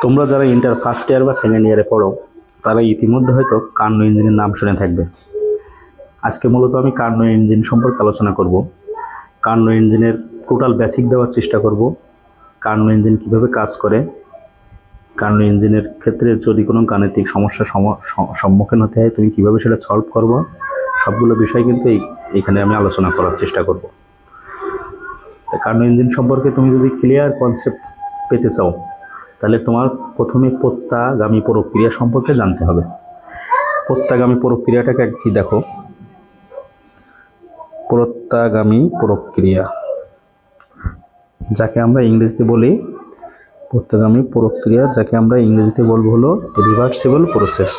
তোমরা যারা inter first year বা সেকেন্ড ইয়ারে পড়ো তারা ইতিমধ্যে হয়তো কার্নো ইঞ্জিনের নাম শুনে থাকবে। আজকে মূলত আমি কার্নো ইঞ্জিন সম্পর্কে আলোচনা করব। কার্নো ইঞ্জিনের টোটাল বেসিক দেওয়ার চেষ্টা করব। কার্নো ইঞ্জিন কীভাবে কাজ করে, কার্নো ইঞ্জিনের ক্ষেত্রে যদি কোনো গাণিতিক সমস্যার সম্মুখীন হতে হয় তুমি কীভাবে সেটা সলভ করবো, সবগুলো বিষয় কিন্তু এখানে আমি আলোচনা করার চেষ্টা করব। কার্নো ইঞ্জিন সম্পর্কে তুমি যদি ক্লিয়ার কনসেপ্ট পেতে চাও তাহলে তোমার প্রথমে প্রত্যাগামী প্রক্রিয়া সম্পর্কে জানতে হবে। প্রত্যাগামী প্রক্রিয়াটাকে কি দেখো, প্রত্যাগামী প্রক্রিয়া যাকে আমরা ইংরেজিতে বলি, প্রত্যাগামী প্রক্রিয়া যাকে আমরা ইংরেজিতে বলবো হলো রিভার্সিবল প্রসেস।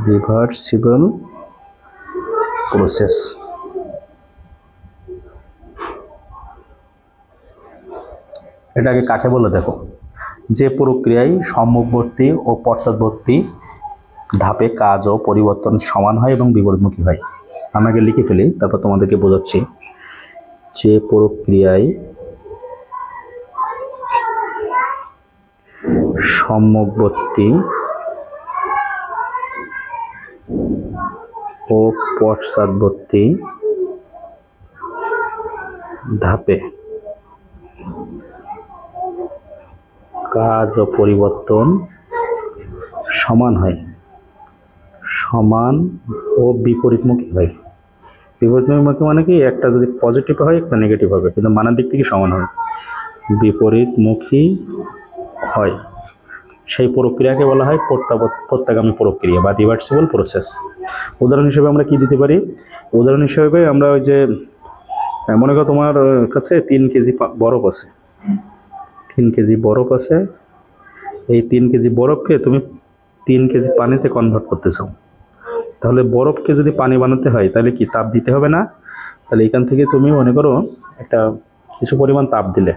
Reversible process. এটাকে কাকে বলে দেখো, যে প্রক্রিয়ায় সম্মুখবর্তী ও পশ্চাৎবর্তী ধাপে কাজ ও পরিবর্তন সমান হয় এবং বিপরীতমুখী হয়। আমাকে লিখে ফেলি, তারপর তোমাদেরকে বোঝাচ্ছি। যে প্রক্রিয়ায় সম্মুখবর্তী ও পশ্চাৎবর্তী ধাপে কাজ ও পরিবর্তন সমান হয়, সমান ও বিপরীতমুখী হয়। বিপরীতমুখী মানে কি, একটা যদি পজিটিভ হয় একটা নেগেটিভ হবে, কিন্তু মানের দিক থেকে সমান হয়, বিপরীতমুখী হয়। সেই প্রক্রিয়াকে বলা হয় প্রত্যাগামী প্রক্রিয়া বা রিভার্সিবল প্রসেস। উদাহরণ হিসেবে আমরা কি দিতে পারি? উদাহরণ হিসেবে আমরা ওই যে মনে করো তোমার কাছে 3 কেজি বরফ আছে, 3 কেজি বরফ আছে। এই 3 কেজি বরফকে তুমি 3 কেজি পানিতে কনভার্ট করতে চাও। তাহলে বরফকে যদি পানি বানাতে হয় তাহলে কি তাপ দিতে হবে না? তাহলে এখান থেকে তুমি মনে করো একটা কিছু পরিমাণ তাপ দিলে,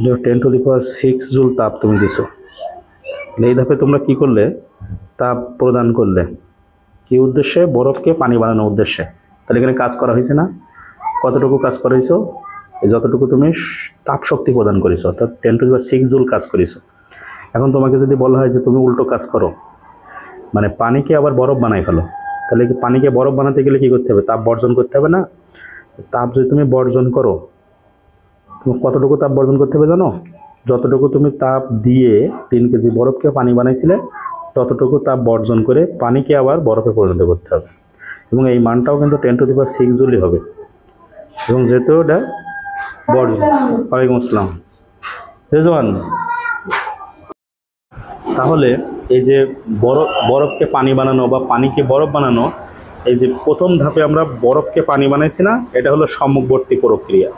10⁶ জুল তাপ তুমি দিছো। এই ধাপে তোমরা কি করলে? তাপ প্রদান করলে। কি উদ্দেশ্যে? বরফকে পানি বানানোর উদ্দেশ্যে। তাহলে এখানে কাজ করা হয়েছে না? কতটুকু কাজ করেছো? যতটুকু তুমি তাপ শক্তি প্রদান করেছো, অর্থাৎ 10⁶ জুল কাজ করেছো। এখন তোমাকে যদি বলা হয় যে তুমি উল্টো কাজ করো, মানে পানিকে আবার বরফ বানাই ফেলো, তাহলে কি পানিকে বরফ বানাতে গেলে কি করতে হবে? তাপ বর্জন করতে হবে না? তাপ যদি তুমি বর্জন করো, তুমি কতটুকু তাপ বর্জন করতে হবে জানো? যতটুকু তুমি তাপ দিয়ে 3 কেজি বরফকে পানি বানাইছিলে ততটুকু তাপ বর্জন করে পানিকে আবার বরফে পরিণত করতে হবে, এবং এই মানটাও কিন্তু 10⁶ জুলই হবে। এবং যেহেতু এটা বর্জন। ওয়ালাইকুম আসসালাম রেজওয়ান। তাহলে এই যে বরফকে পানি বানানো বা পানিকে বরফ বানানো, এই যে প্রথম ধাপে আমরা বরফকে পানি বানাইছি না, এটা হলো সম্মুখবর্তী প্রক্রিয়া।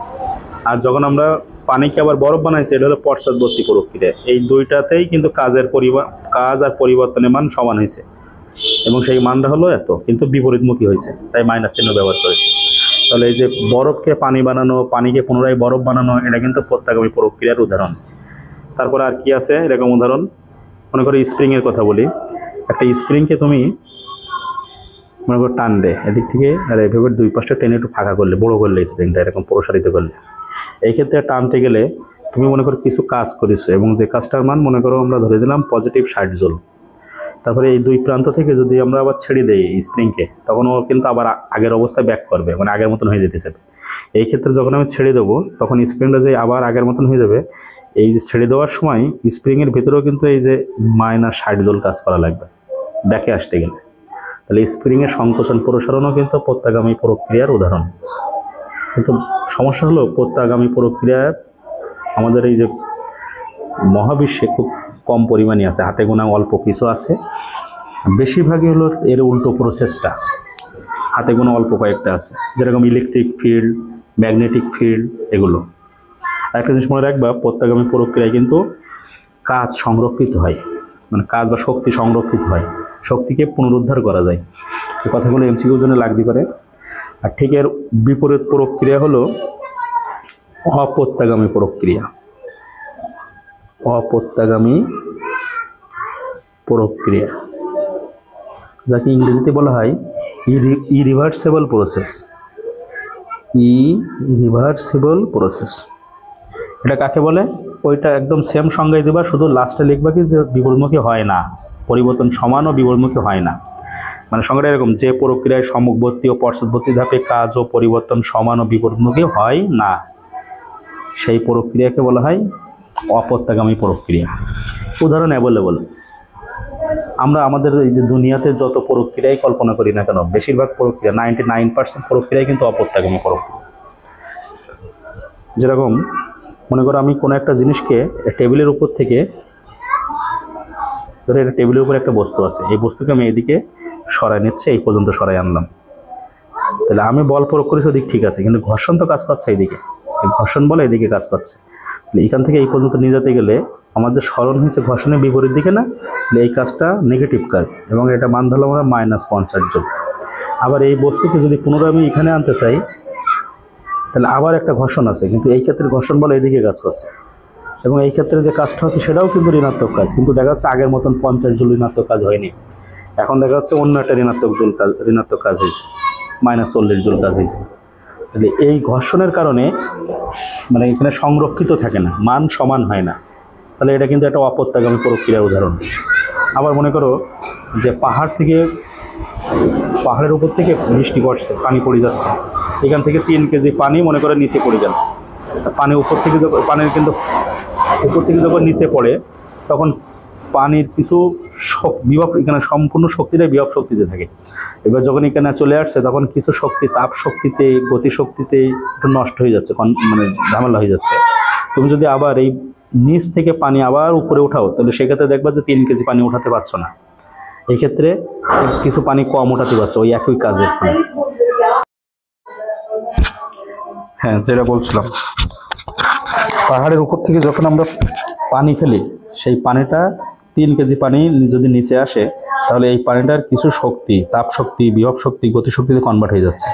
আর যখন আমরা পানিকে আবার বরফ বানাইছি এটা হলো পশ্চাৎবর্তী প্রক্রিয়া। এই দুইটাতেই কিন্তু কাজ আর পরিবর্তনের মান সমান হয়েছে, এবং সেই মানটা হলো এত, কিন্তু বিপরীতমুখী হয়েছে, তাই মাইনাস চিহ্ন ব্যবহার করেছি। তাহলে এই যে বরফকে পানি বানানো, পানিকে পুনরায় বরফ বানানো, এটা কিন্তু প্রত্যাগামী প্রক্রিয়ার উদাহরণ। তারপরে আর কি আছে এরকম উদাহরণ? মনে করো স্প্রিংয়ের কথা বলি। একটা স্প্রিংকে তুমি মনে করো টানলে এদিক থেকে, আর এভাবে দুই পাশটা টেনে একটু ফাঁকা করলে, বড়ো করলে স্প্রিংটা এরকম প্রসারিত করলে, এই ক্ষেত্রে টানতে গেলে তুমি মনে করো কিছু কাজ করেছো, এবং যে কাজটার মান মনে করো আমরা ধরে দিলাম পজিটিভ 60 জুল। তারপরে এই দুই প্রান্ত থেকে যদি আমরা আবার ছেড়ে দেই স্প্রিংকে, তখন ও কিন্তু আবার আগের অবস্থায় ব্যাক করবে, মানে আগের মতন হয়ে যেতে চাবে। এই ক্ষেত্রে যখন আমি ছেড়ে দেবো তখন স্প্রিংটা যে আবার আগের মতন হয়ে যাবে। এই যে ছেড়ে দেওয়ার সময় স্প্রিংয়ের ভিতরেও কিন্তু এই যে -60 জুল কাজ করা লাগবে ব্যাকে আসতে গেলে। তাহলে স্প্রিংয়ের সংকোচন প্রসারণও কিন্তু প্রত্যাগামী প্রক্রিয়ার উদাহরণ। কিন্তু সমস্যা হলো প্রত্যাগামী প্রক্রিয়া আমাদের এই যে মহাবিশ্বে খুব কম পরিমাণে আছে, হাতে গোনা অল্প কিছু আছে। বেশিরভাগই হলো এর উল্টো প্রসেসটা, হাতে গোনা অল্প কয়েকটা আছে, যেরকম ইলেকট্রিক ফিল্ড, ম্যাগনেটিক ফিল্ড, এগুলো। একটা জিনিস মনে রাখবা, প্রত্যাগামী প্রক্রিয়ায় কিন্তু কাজ সংরক্ষিত হয়, মানে কাজ বা শক্তি সংরক্ষিত হয়, শক্তিকে পুনরুদ্ধার করা যায়। এই কথাগুলো এমসিকিউর জন্য লাগতে পারে। আর ঠিক এর বিপরীত প্রক্রিয়া হলো অপ্রত্যাগামী প্রক্রিয়া। অপ্রত্যাগামী প্রক্রিয়া যাকে ইংরেজিতে বলা হয় ইরিভার্সিবল প্রসেস। Irreversible process. এটা কাকে বলে? ওইটা একদম সেম সংজ্ঞায় দেবা, শুধু লাস্টে লিখবা কি যে বিপরীতমুখী হয় না, পরিবর্তন সমান ও বিপরীতমুখী হয় না। মানে সংজ্ঞাটা এরকম, যে প্রক্রিয়ায় সম্মুখবর্তী ও পশ্চাৎবর্তী ধাপে কাজ ও পরিবর্তন সমান ও বিপরীতমুখী হয় না, সেই প্রক্রিয়াকে বলা হয় অপত্যগামী প্রক্রিয়া। উদাহরণ অ্যাভেলেবল। আমরা আমাদের এই যে দুনিয়াতে যত প্রক্রিয়াই কল্পনা করি না কেন, বেশিরভাগ প্রক্রিয়া 99% প্রক্রিয়াই কিন্তু অপত্যগামী প্রক্রিয়া। যেরকম মনে করো আমি কোনো একটা জিনিসকে টেবিলের উপর থেকে, ধরো এটা টেবিলের উপর একটা বস্তু আছে, এই বস্তুকে আমি এদিকে সরাই নিচ্ছে, এই পর্যন্ত সরাই আনলাম, তাহলে আমি বল প্রয়োগ করেছি ওদিক ঠিক আছে, কিন্তু ঘর্ষণ তো কাজ করছে এইদিকে, ঘর্ষণ বলে এদিকে কাজ করছে। এখান থেকে এই পর্যন্ত নিয়ে যেতে গেলে আমার যে স্মরণ হয়েছে ঘর্ষণের বিপরীত দিকে না, এই কাজটা নেগেটিভ কাজ, এবং এটা মান ধরলাম আমরা -50 জন। আবার এই বস্তুকে যদি পুনরায় আমি এখানে আনতে চাই, তাহলে আবার একটা ঘর্ষণ আছে, কিন্তু এই ক্ষেত্রে ঘর্ষণ বলে এইদিকে কাজ করছে, এবং এই ক্ষেত্রে যে কাজটা হচ্ছে সেটাও কিন্তু ঋণাত্মক কাজ, কিন্তু দেখা যাচ্ছে আগের মতন 50 জুল ঋণাত্মক কাজ হয়নি, এখন দেখা যাচ্ছে অন্য একটা ঋণাত্মক কাজ হয়েছে, -40 জুল কাজ হয়েছে। তাহলে এই ঘর্ষণের কারণে মানে এখানে সংরক্ষিত থাকে না, মান সমান হয় না, তাহলে এটা কিন্তু একটা অপত্যগামী প্রক্রিয়ার উদাহরণ। আবার মনে করো যে পাহাড়ের উপর থেকে বৃষ্টি পড়ছে, পানি পড়ে যাচ্ছে, এখান থেকে 3 কেজি পানি মনে করে নিচে পড়ে গেল, পানির উপর থেকে যখন নিচে পড়ে, তখন পানির কিছু বিভব, এখানে সম্পূর্ণ শক্তিটাই বিভব শক্তিতে থাকে। এবার যখন এখানে চলে আসছে, তখন কিছু শক্তি তাপ শক্তিতে, গতিশক্তিতে একটু নষ্ট হয়ে যাচ্ছে, মানে ঝামেলা হয়ে যাচ্ছে। তুমি যদি আবার এই নিচ থেকে পানি আবার উপরে উঠাও, তাহলে সেক্ষেত্রে দেখবা যে 3 কেজি পানি উঠাতে পারছো না, এই ক্ষেত্রে কিছু পানি কম উঠাতে পারছো ওই একই কাজের। হ্যাঁ, যেটা বলছিলাম, পাহাড়ের উপর থেকে যখন আমরা পানি ফেলি, সেই পানিটা 3 কেজি পানি যদি নিচে আসে, তাহলে এই পানিটার কিছু শক্তি, তাপ শক্তি, বিভব শক্তি, গতিশক্তিতে কনভার্ট হয়ে যাচ্ছে।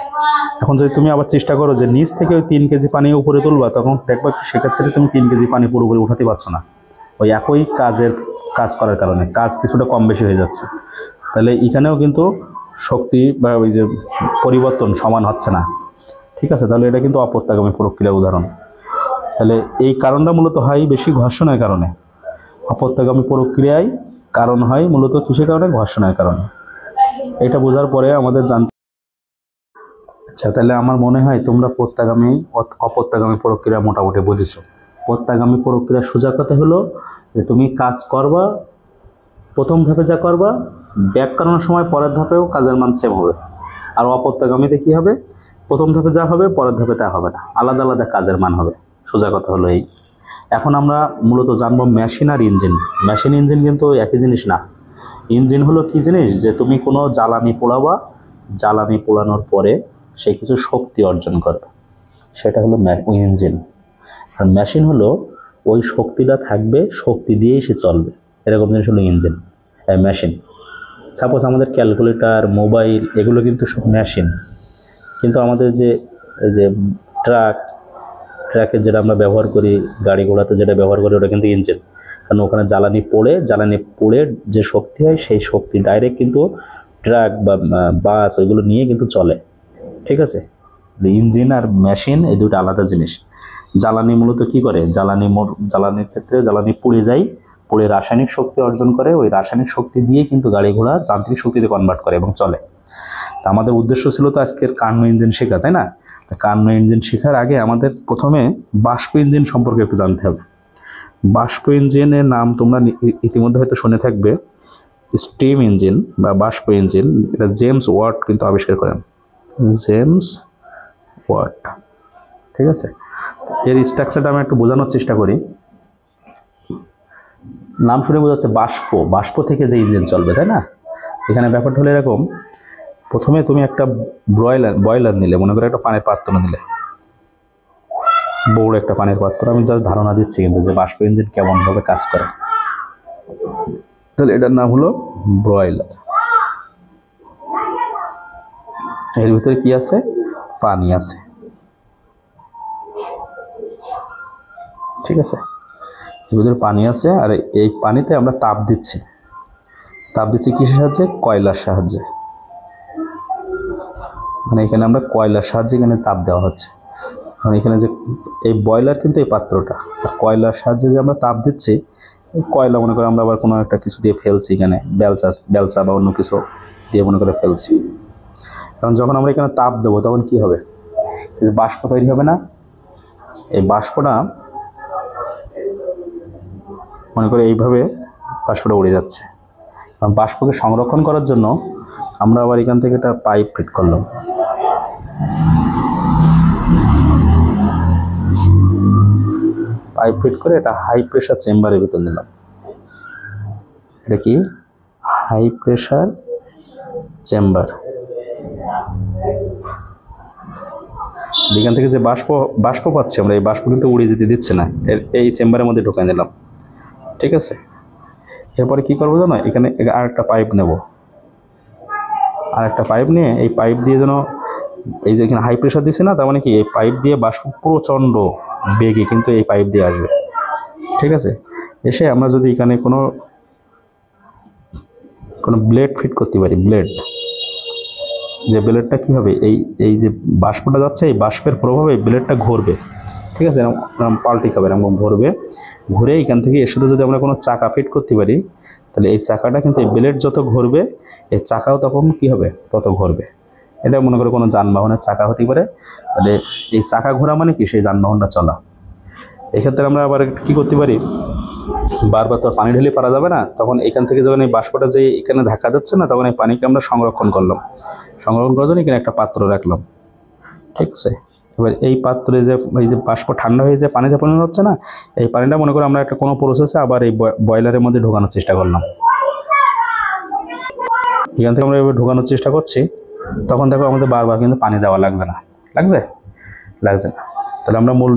এখন যদি তুমি আবার চেষ্টা করো যে নিচ থেকে ওই 3 কেজি পানি উপরে তুলবা, তখন দেখবা সেক্ষেত্রে তুমি 3 কেজি পানি পুরোপুরি উঠাতে পারছো না, ওই একই কাজ করার কারণে কাজ কিছুটা কম বেশি হয়ে যাচ্ছে। তাহলে এখানেও কিন্তু শক্তি বা ওই যে পরিবর্তন সমান হচ্ছে না, ঠিক আছে? তাহলে এটা কিন্তু অপত্যগামী প্রক্রিয়ার উদাহরণ। তাহলে এই কারণটা মূলত হয় বেশি ঘর্ষণের কারণে, অপত্যগামী প্রক্রিয়ায় কারণ হয় মূলত কিসের কারণে? ঘর্ষণের কারণে। এটা বোঝার পরে আমাদের আচ্ছা, তাহলে আমার মনে হয় তোমরা অপত্যগামী প্রক্রিয়া মোটামুটি বুঝেছো। পত্যগামী প্রক্রিয়া সোজা কথা হলো যে তুমি কাজ করবা, প্রথম ধাপে যা করবা ব্যাক করানোর সময় পরের ধাপেও কাজের মান সেম হবে। আর অপত্যগামীতে কি হবে? প্রথম ধাপে যা হবে পরের ধাপে তা হবে না, আলাদা আলাদা কাজের মান হবে। সোজা কথা হলো এই। এখন আমরা মূলত জানবো মেশিন আর ইঞ্জিন। মেশিন ইঞ্জিন কিন্তু একই জিনিস না। ইঞ্জিন হলো কি জিনিস? যে তুমি কোনো জ্বালানি পোড়াবা, জ্বালানি পোড়ানোর পরে সে কিছু শক্তি অর্জন করবে, সেটা হলো ইঞ্জিন। আর মেশিন হলো ওই শক্তিটা থাকবে, শক্তি দিয়েই সে চলবে, এরকম জিনিস হলো ইঞ্জিন, মেশিন। সাপোজ আমাদের ক্যালকুলেটর, মোবাইল, এগুলো কিন্তু সব মেশিন। কিন্তু আমাদের যে ট্রাকের যেটা আমরা ব্যবহার করি, গাড়ি ঘোড়াতে যেটা ব্যবহার করি, ওটা কিন্তু ইঞ্জিন। কারণ ওখানে জ্বালানি পোড়ে যে শক্তি হয়, সেই শক্তি ডাইরেক্ট কিন্তু ট্রাক বা বাস ওইগুলো নিয়ে কিন্তু চলে, ঠিক আছে? ইঞ্জিন আর মেশিন এই দুটো আলাদা জিনিস। জ্বালানি মূলত কি করে? জ্বালানির ক্ষেত্রে জ্বালানি পুড়ে রাসায়নিক শক্তি অর্জন করে, ওই রাসায়নিক শক্তি দিয়ে কিন্তু গাড়ি ঘোড়া যান্ত্রিক শক্তিতে কনভার্ট করে এবং চলে। তা আমাদের উদ্দেশ্য ছিল তো আজকের কার্নো ইঞ্জিন শেখা, তাই না? কার্নো ইঞ্জিন শেখার আগে আমাদের প্রথমে বাষ্প ইঞ্জিন সম্পর্কে একটু জানতে হবে। বাষ্প ইঞ্জিনের নাম তোমরা ইতিমধ্যে হয়তো শুনে থাকবে, স্টিম ইঞ্জিন বা বাষ্প ইঞ্জিন। এটা জেমস ওয়াট কিন্তু আবিষ্কার করেন, জেমস ওয়াট, ঠিক আছে? এর স্ট্রাকচারটা আমি একটু বোঝানোর চেষ্টা করি। নাম শুনে বোঝাচ্ছে বাষ্প থেকে যে ইঞ্জিন চলবে, তাই না? এখানে ব্যাপারটা হলো এরকম, প্রথমে তুমি একটা বয়লার নিলে, মনে করে একটা পানির পাত্র নিলে, বড় একটা পানির পাত্র। আমি জাস্ট ধারণা দিচ্ছি কিন্তু যে বাষ্প ইঞ্জিন কেমনভাবে কাজ করে। তাহলে এটার নাম হলো ব্রয়লার। এর ভিতরে কি আছে? পানি আছে, ঠিক আছে? এর ভিতরে পানি আছে, আর এই পানিতে আমরা তাপ দিচ্ছি কিসের সাহায্যে? কয়লার সাহায্যে। মানে এখানে আমরা কয়লার সাহায্যে এখানে তাপ দেওয়া হচ্ছে। কারণ এখানে যে এই বয়লার কিন্তু এই পাত্রটা, আর কয়লার সাহায্যে যে আমরা তাপ দিচ্ছি, কয়লা মনে করে আমরা আবার কোনো একটা কিছু দিয়ে ফেলছি, এখানে বেলচা বা অন্য কিছু দিয়ে মনে করে ফেলছি। কারণ যখন আমরা এখানে তাপ দেবো তখন কি হবে, বাষ্প তৈরি হবে না? এই বাষ্পটা মনে করে এইভাবে বাষ্পটা উড়ে যাচ্ছে। কারণ বাষ্পকে সংরক্ষণ করার জন্য আমরা আবার এখান থেকে একটা পাইপ ফিট করলাম। পাইপ ফিট করে এটা হাই প্রেশার চেম্বারের ভিতর নিলাম। এটা কি হাই প্রেশার চেম্বার। এখান থেকে যে বাষ্প পাচ্ছি আমরা, এই বাষ্প কিন্তু উড়ে যেতে দিচ্ছে না, এই চেম্বারের মধ্যে ঢোকাই নিলাম। ঠিক আছে, এরপরে কি করবো জানো, এখানে আরেকটা পাইপ নেব, আরেকটা পাইপ নিয়ে এই পাইপ দিয়ে যেন এই যে এখানে হাই প্রেশার দিচ্ছে না, তার মানে কি এই পাইপ দিয়ে বাষ্প প্রচণ্ড বেগে কিন্তু এই পাইপ দিয়ে আসবে। ঠিক আছে, এসে আমরা যদি এখানে কোনো ব্লেড ফিট করতে পারি, ব্লেড, যে ব্লেডটা কি হবে, এই যে বাষ্পটা যাচ্ছে এই বাষ্পের প্রভাবে ব্লেডটা ঘুরবে। ঠিক আছে, এরকম পাল্টি খাবে, এরকম ঘুরবে, ঘুরে এখান থেকে এর সাথে যদি আমরা কোনো চাকা ফিট করতে পারি, তাহলে এই চাকাটা কিন্তু এই ব্লেড যত ঘুরবে এই চাকাও তখন কি হবে, তত ঘুরবে। এটা মনে করে কোনো যানবাহনের চাকা হতে পারে, তাহলে এই চাকা ঘোরা মানে কি, সেই যানবাহনটা চলা। এক্ষেত্রে আমরা আবার কি করতে পারি, বারবার তো পানি ঢেলে পারা যাবে না, তখন এখান থেকে যখন এই বাষ্পটা যে এখানে ধাক্কা দিচ্ছে না, তখন এই পানিকে আমরা সংরক্ষণ করলাম। সংরক্ষণ করার জন্য এখানে একটা পাত্র রাখলাম। ঠিক আছে, এবার এই পাত্রে যে এই যে বাষ্প ঠান্ডা হয়ে যে পানিতে পরিণত হচ্ছে না, এই পানিটা মনে করো আমরা একটা কোনো প্রসেসে আবার এই বয়লারের মধ্যে ঢোকানোর চেষ্টা করলাম। এখান থেকে আমরা এবার ঢোকানোর চেষ্টা করছি, তখন দেখো আমাদের বারবার কিন্তু পানি দেওয়া লাগছে না। লাগছে না। তাহলে আমরা মূল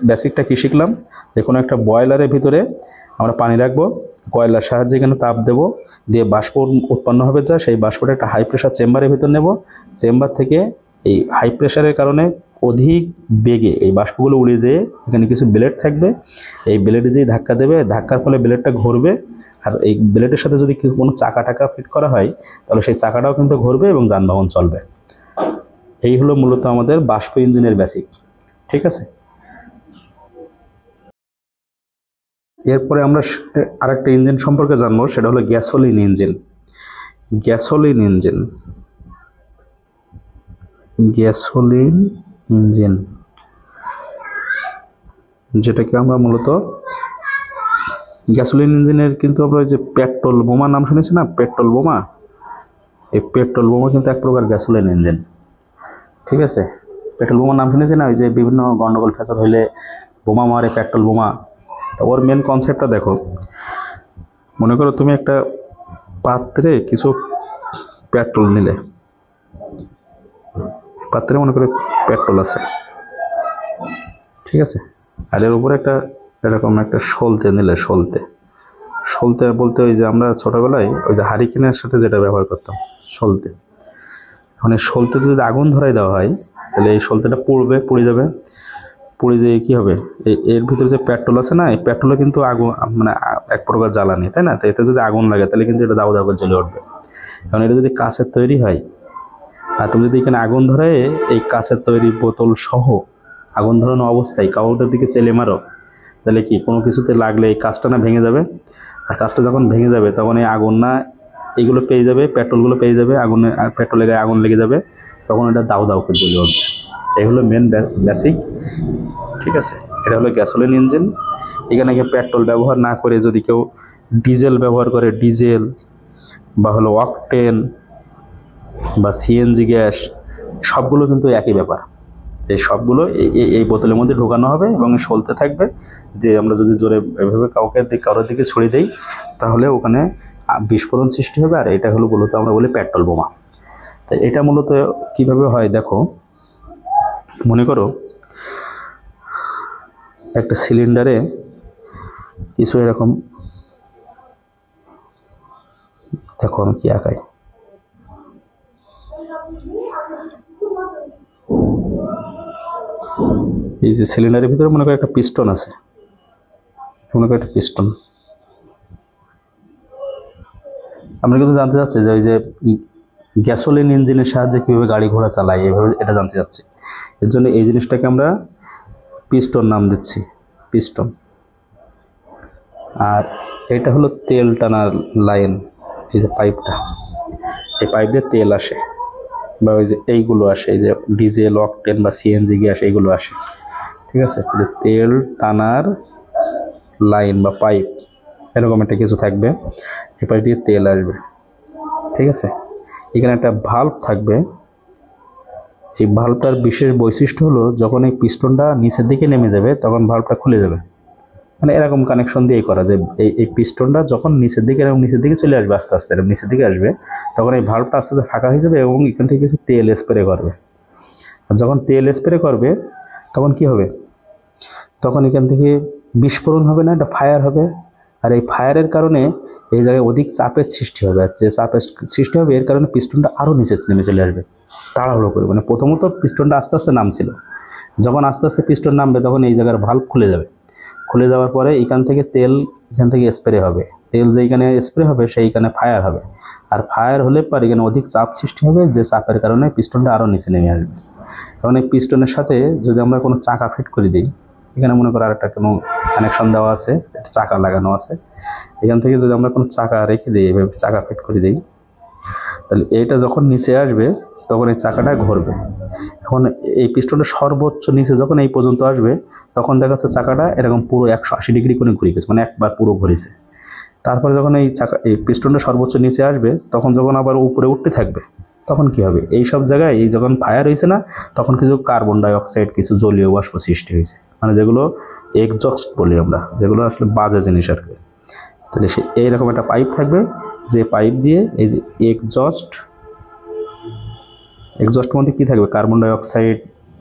বেসিকটা কি শিখলাম, যে কোনো একটা বয়লারের ভিতরে আমরা পানি রাখবো, কয়লার সাহায্যে এখানে তাপ দেবো, দিয়ে বাষ্প উৎপন্ন হবে, যা সেই বাষ্পটা একটা হাই প্রেশার চেম্বারের ভিতর নেব। চেম্বার থেকে এই হাই প্রেশারের কারণে অধিক বেগে এই বাষ্পগুলো উড়ে যেয়ে এখানে কিছু ব্লেড থাকবে, এই ব্লেডে যেই ধাক্কা দেবে, ধাক্কার ফলে ব্লেডটা ঘুরবে, আর এই ব্লেডের সাথে যদি কোনো চাকা ফিট করা হয়, তাহলে সেই চাকাটাও কিন্তু ঘুরবে এবং যানবাহন চলবে। এই হলো মূলত আমাদের বাষ্প ইঞ্জিনের বেসিক। ঠিক আছে, এরপরে আমরা আরেকটা ইঞ্জিন সম্পর্কে জানবো, সেটা হলো গ্যাসোলিন ইঞ্জিন। গ্যাসোলিন ইঞ্জিন, যেটাকে আমরা মূলত গ্যাসোলিন ইঞ্জিনের কিন্তু আমরা ওই যে পেট্রোল বোমা নাম শুনেছি না, পেট্রোল বোমা, এই পেট্রোল বোমা কিন্তু এক প্রকার গ্যাসোলিন ইঞ্জিন। ঠিক আছে, পেট্রোল বোমার নাম শুনেছি না, ওই যে বিভিন্ন গন্ডগোল ফ্যাসাদ হইলে বোমা মারে, পেট্রোল বোমা। তো ওর মেন কনসেপ্টটা দেখো, মনে করো তুমি একটা পাত্রে কিছু পেট্রোল নিলে, পাত্রে মনে করো পেট্রোল আছে, ঠিক আছে, আর এর উপরে একটা এরকম একটা সলতে নিলে, সলতে বলতে ওই যে আমরা ছোটোবেলায় ওই যে হারিকেনের সাথে যেটা ব্যবহার করতাম, সলতে। এখন এই সলতেতে যদি আগুন ধরাই দেওয়া হয়, তাহলে এই সলতেটা পুড়ে যাবে, পুড়ে যেয়ে কী হবে, এর ভিতরে যে পেট্রোল আছে না, এই পেট্রোলে কিন্তু আগুন মানে এক প্রকার জ্বালানি, তাই না? তো এতে যদি আগুন লাগে তাহলে কিন্তু এটা দাউ দাউ করে জ্বলে উঠবে। কারণ এটা যদি কাঁচের তৈরি হয়, আর তুমি যদি এখানে আগুন ধরে এই কাঁচের তৈরি বোতল সহ আগুন ধরানো অবস্থায় কাউটার দিকে চেলে মারো, তাহলে কি কোনো কিছুতে লাগলে এই কাঁচটা না ভেঙে যাবে, আর কাঁচটা যখন ভেঙে যাবে তখন এই আগুন না এইগুলো পেয়ে যাবে, পেট্রোলগুলো পেয়ে যাবে, পেট্রোলে গায়ে আগুন লেগে যাবে, তখন এটা দাউ দাউ করে জ্বলে উঠবে। এই হলো মেন বেসিক। ঠিক আছে, এটা হলো গ্যাসোলিন ইঞ্জিন। এখানে পেট্রোল ব্যবহার না করে যদি কেউ ডিজেল ব্যবহার করে, ডিজেল বা হলো অকটেন বা সিএনজি গ্যাস, সবগুলো কিন্তু একই ব্যাপার। এই সবগুলো এই বোতলের মধ্যে ঢোকানো হবে এবং সলতে থাকবে, দিয়ে আমরা যদি জোরে এভাবে কারোর দিকে ছড়িয়ে দিই, তাহলে ওখানে বিস্ফোরণ সৃষ্টি হবে। আর এটা হলো মূলত আমরা বলি পেট্রোল বোমা। তো এটা মূলত কিভাবে হয় দেখো, মনে করো একটা সিলিন্ডারে কিছু এরকম, দেখো আমি কি আঁকাই, এই যে সিলিন্ডারের ভিতরে মনে করো একটা পিস্টন আছে, মনে করো একটা পিস্টন। আমরা কিন্তু জানতে চাচ্ছি যে ওই যে গ্যাসোলিন ইঞ্জিনের সাহায্যে কীভাবে গাড়ি ঘোড়া চালায়, এভাবে এটা জানতে চাচ্ছি। এর জন্য এই জিনিসটাকে আমরা পিস্টন নাম দিচ্ছি, পিস্টন। আর এটা হলো তেল টানার লাইন, এই যে পাইপটা, এই পাইপ দিয়ে তেল আসে বা ওই যে এইগুলো আসে, এই যে ডিজেল, অকটেন বা সিএনজি গ্যাস এইগুলো আসে, ঠিক আছে। তেল টানার লাইন বা পাইপ এরকম একটা কিছু থাকবে, এই পাইপ দিয়ে তেল আসবে, ঠিক আছে। এখানে একটা ভাল্ব থাকবে, এই ভাল্বটার বিশেষ বৈশিষ্ট্য হলো যখন এই পিস্টনটা নিচের দিকে নেমে যাবে তখন ভাল্বটা খুলে যাবে। মানে এরকম কানেকশন দিয়েই করা, যে এই পিস্টনটা যখন নিচের দিকে এরকম নিচের দিকে চলে আসবে, আস্তে আস্তে এরকম নিচের দিকে আসবে, তখন এই ভাল্বটা আস্তে আস্তে ফাঁকা হয়ে যাবে এবং এখান থেকে কিছু তেল স্প্রে করবে। আর যখন তেল স্প্রে করবে তখন কি হবে, তখন এখান থেকে বিস্ফোরণ হবে না, একটা ফায়ার হবে। আর এই ফায়ারের কারণে এই জায়গায় অধিক চাপের সৃষ্টি হবে, আর যে চাপের সৃষ্টি হবে এর কারণে পিস্টনটা আরও নিচে নেমে চলে আসবে তাড়াহুড়ো করে। মানে প্রথমত পিস্টনটা আস্তে আস্তে নামছিল, যখন আস্তে আস্তে পিস্টন নামবে তখন এই জায়গার ভাল্ব খুলে যাবে, খুলে যাওয়ার পরে এখান থেকে তেল এখান থেকে স্প্রে হবে, তেল যেইখানে স্প্রে হবে সেইখানে ফায়ার হবে, আর ফায়ার হলে পর এখানে অধিক চাপ সৃষ্টি হবে, যে চাপের কারণে পিস্টনটা আরও নিচে নেমে আসবে। কারণ এই পিস্টনের সাথে যদি আমরা কোনো চাকা ফিট করে দিই, এখানে মনে করো আরেকটা কোনো কানেকশন দেওয়া আছে, একটা চাকা লাগানো আছে, এখান থেকে যদি আমরা কোনো চাকা রেখে দিই, এভাবে চাকা ফিট করে দিই, তাহলে এইটা যখন নিচে আসবে তখন এই চাকাটা ঘুরবে। এখন এই পিস্টনটা সর্বোচ্চ নিচে যখন এই পর্যন্ত আসবে তখন দেখা যাচ্ছে চাকাটা এরকম পুরো 180 ডিগ্রি করে ঘুরে গেছে, মানে একবার পুরো ঘুরেছে। তারপরে যখন এই পিস্টনটা সর্বোচ্চ নিচে আসবে তখন যখন আবার উপরে উঠতে থাকবে তখন কি হবে, এই সব জায়গায় এই যখন ফায়ার হয়েছে না তখন কিছু কার্বন ডাইঅক্সাইড, কিছু জলীয় বাষ্প সৃষ্টি হয়েছে, মানে যেগুলো এক্সজস্ট বলি আমরা, যেগুলো আসলে বাজে জিনিস আর কি। তাহলে সে এইরকম একটা পাইপ থাকবে, যে পাইপ দিয়ে এই যে এক্সজস্ট মধ্যে কী থাকবে, কার্বন ডাইঅক্সাইড,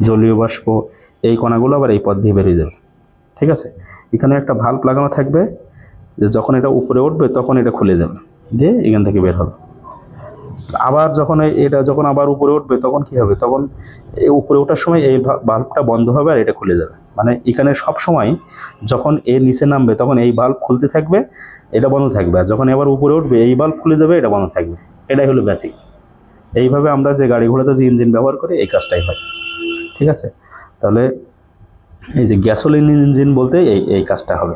জলীয় বাষ্প, এই কণাগুলো আবার এই পথ দিয়ে বেরিয়ে যাবে, ঠিক আছে। এখানে একটা ভাল্ব লাগানো থাকবে, যে যখন এটা উপরে উঠবে তখন এটা খুলে যাবে, দিয়ে এখান থেকে বের হবে। আবার যখন এটা যখন আবার উপরে উঠবে তখন কি হবে, তখন এই উপরে ওঠার সময় এই ভাল্বটা বন্ধ হবে আর এটা খুলে যাবে। মানে এখানে সব সময় যখন এর নিচে নামবে তখন এই ভাল্ব খুলতে থাকবে, এটা বন্ধ থাকবে, আর যখন এবার উপরে উঠবে এই ভাল্ব খুলে যাবে, এটা বন্ধ থাকবে। এটাই হলো বেসিক। এইভাবে আমরা যে গাড়ি ঘোড়াতে যে ইঞ্জিন ব্যবহার করি এই কাজটাই হয়, ঠিক আছে। তাহলে এই যে গ্যাসোলিন ইঞ্জিন বলতে এই কাজটা হবে।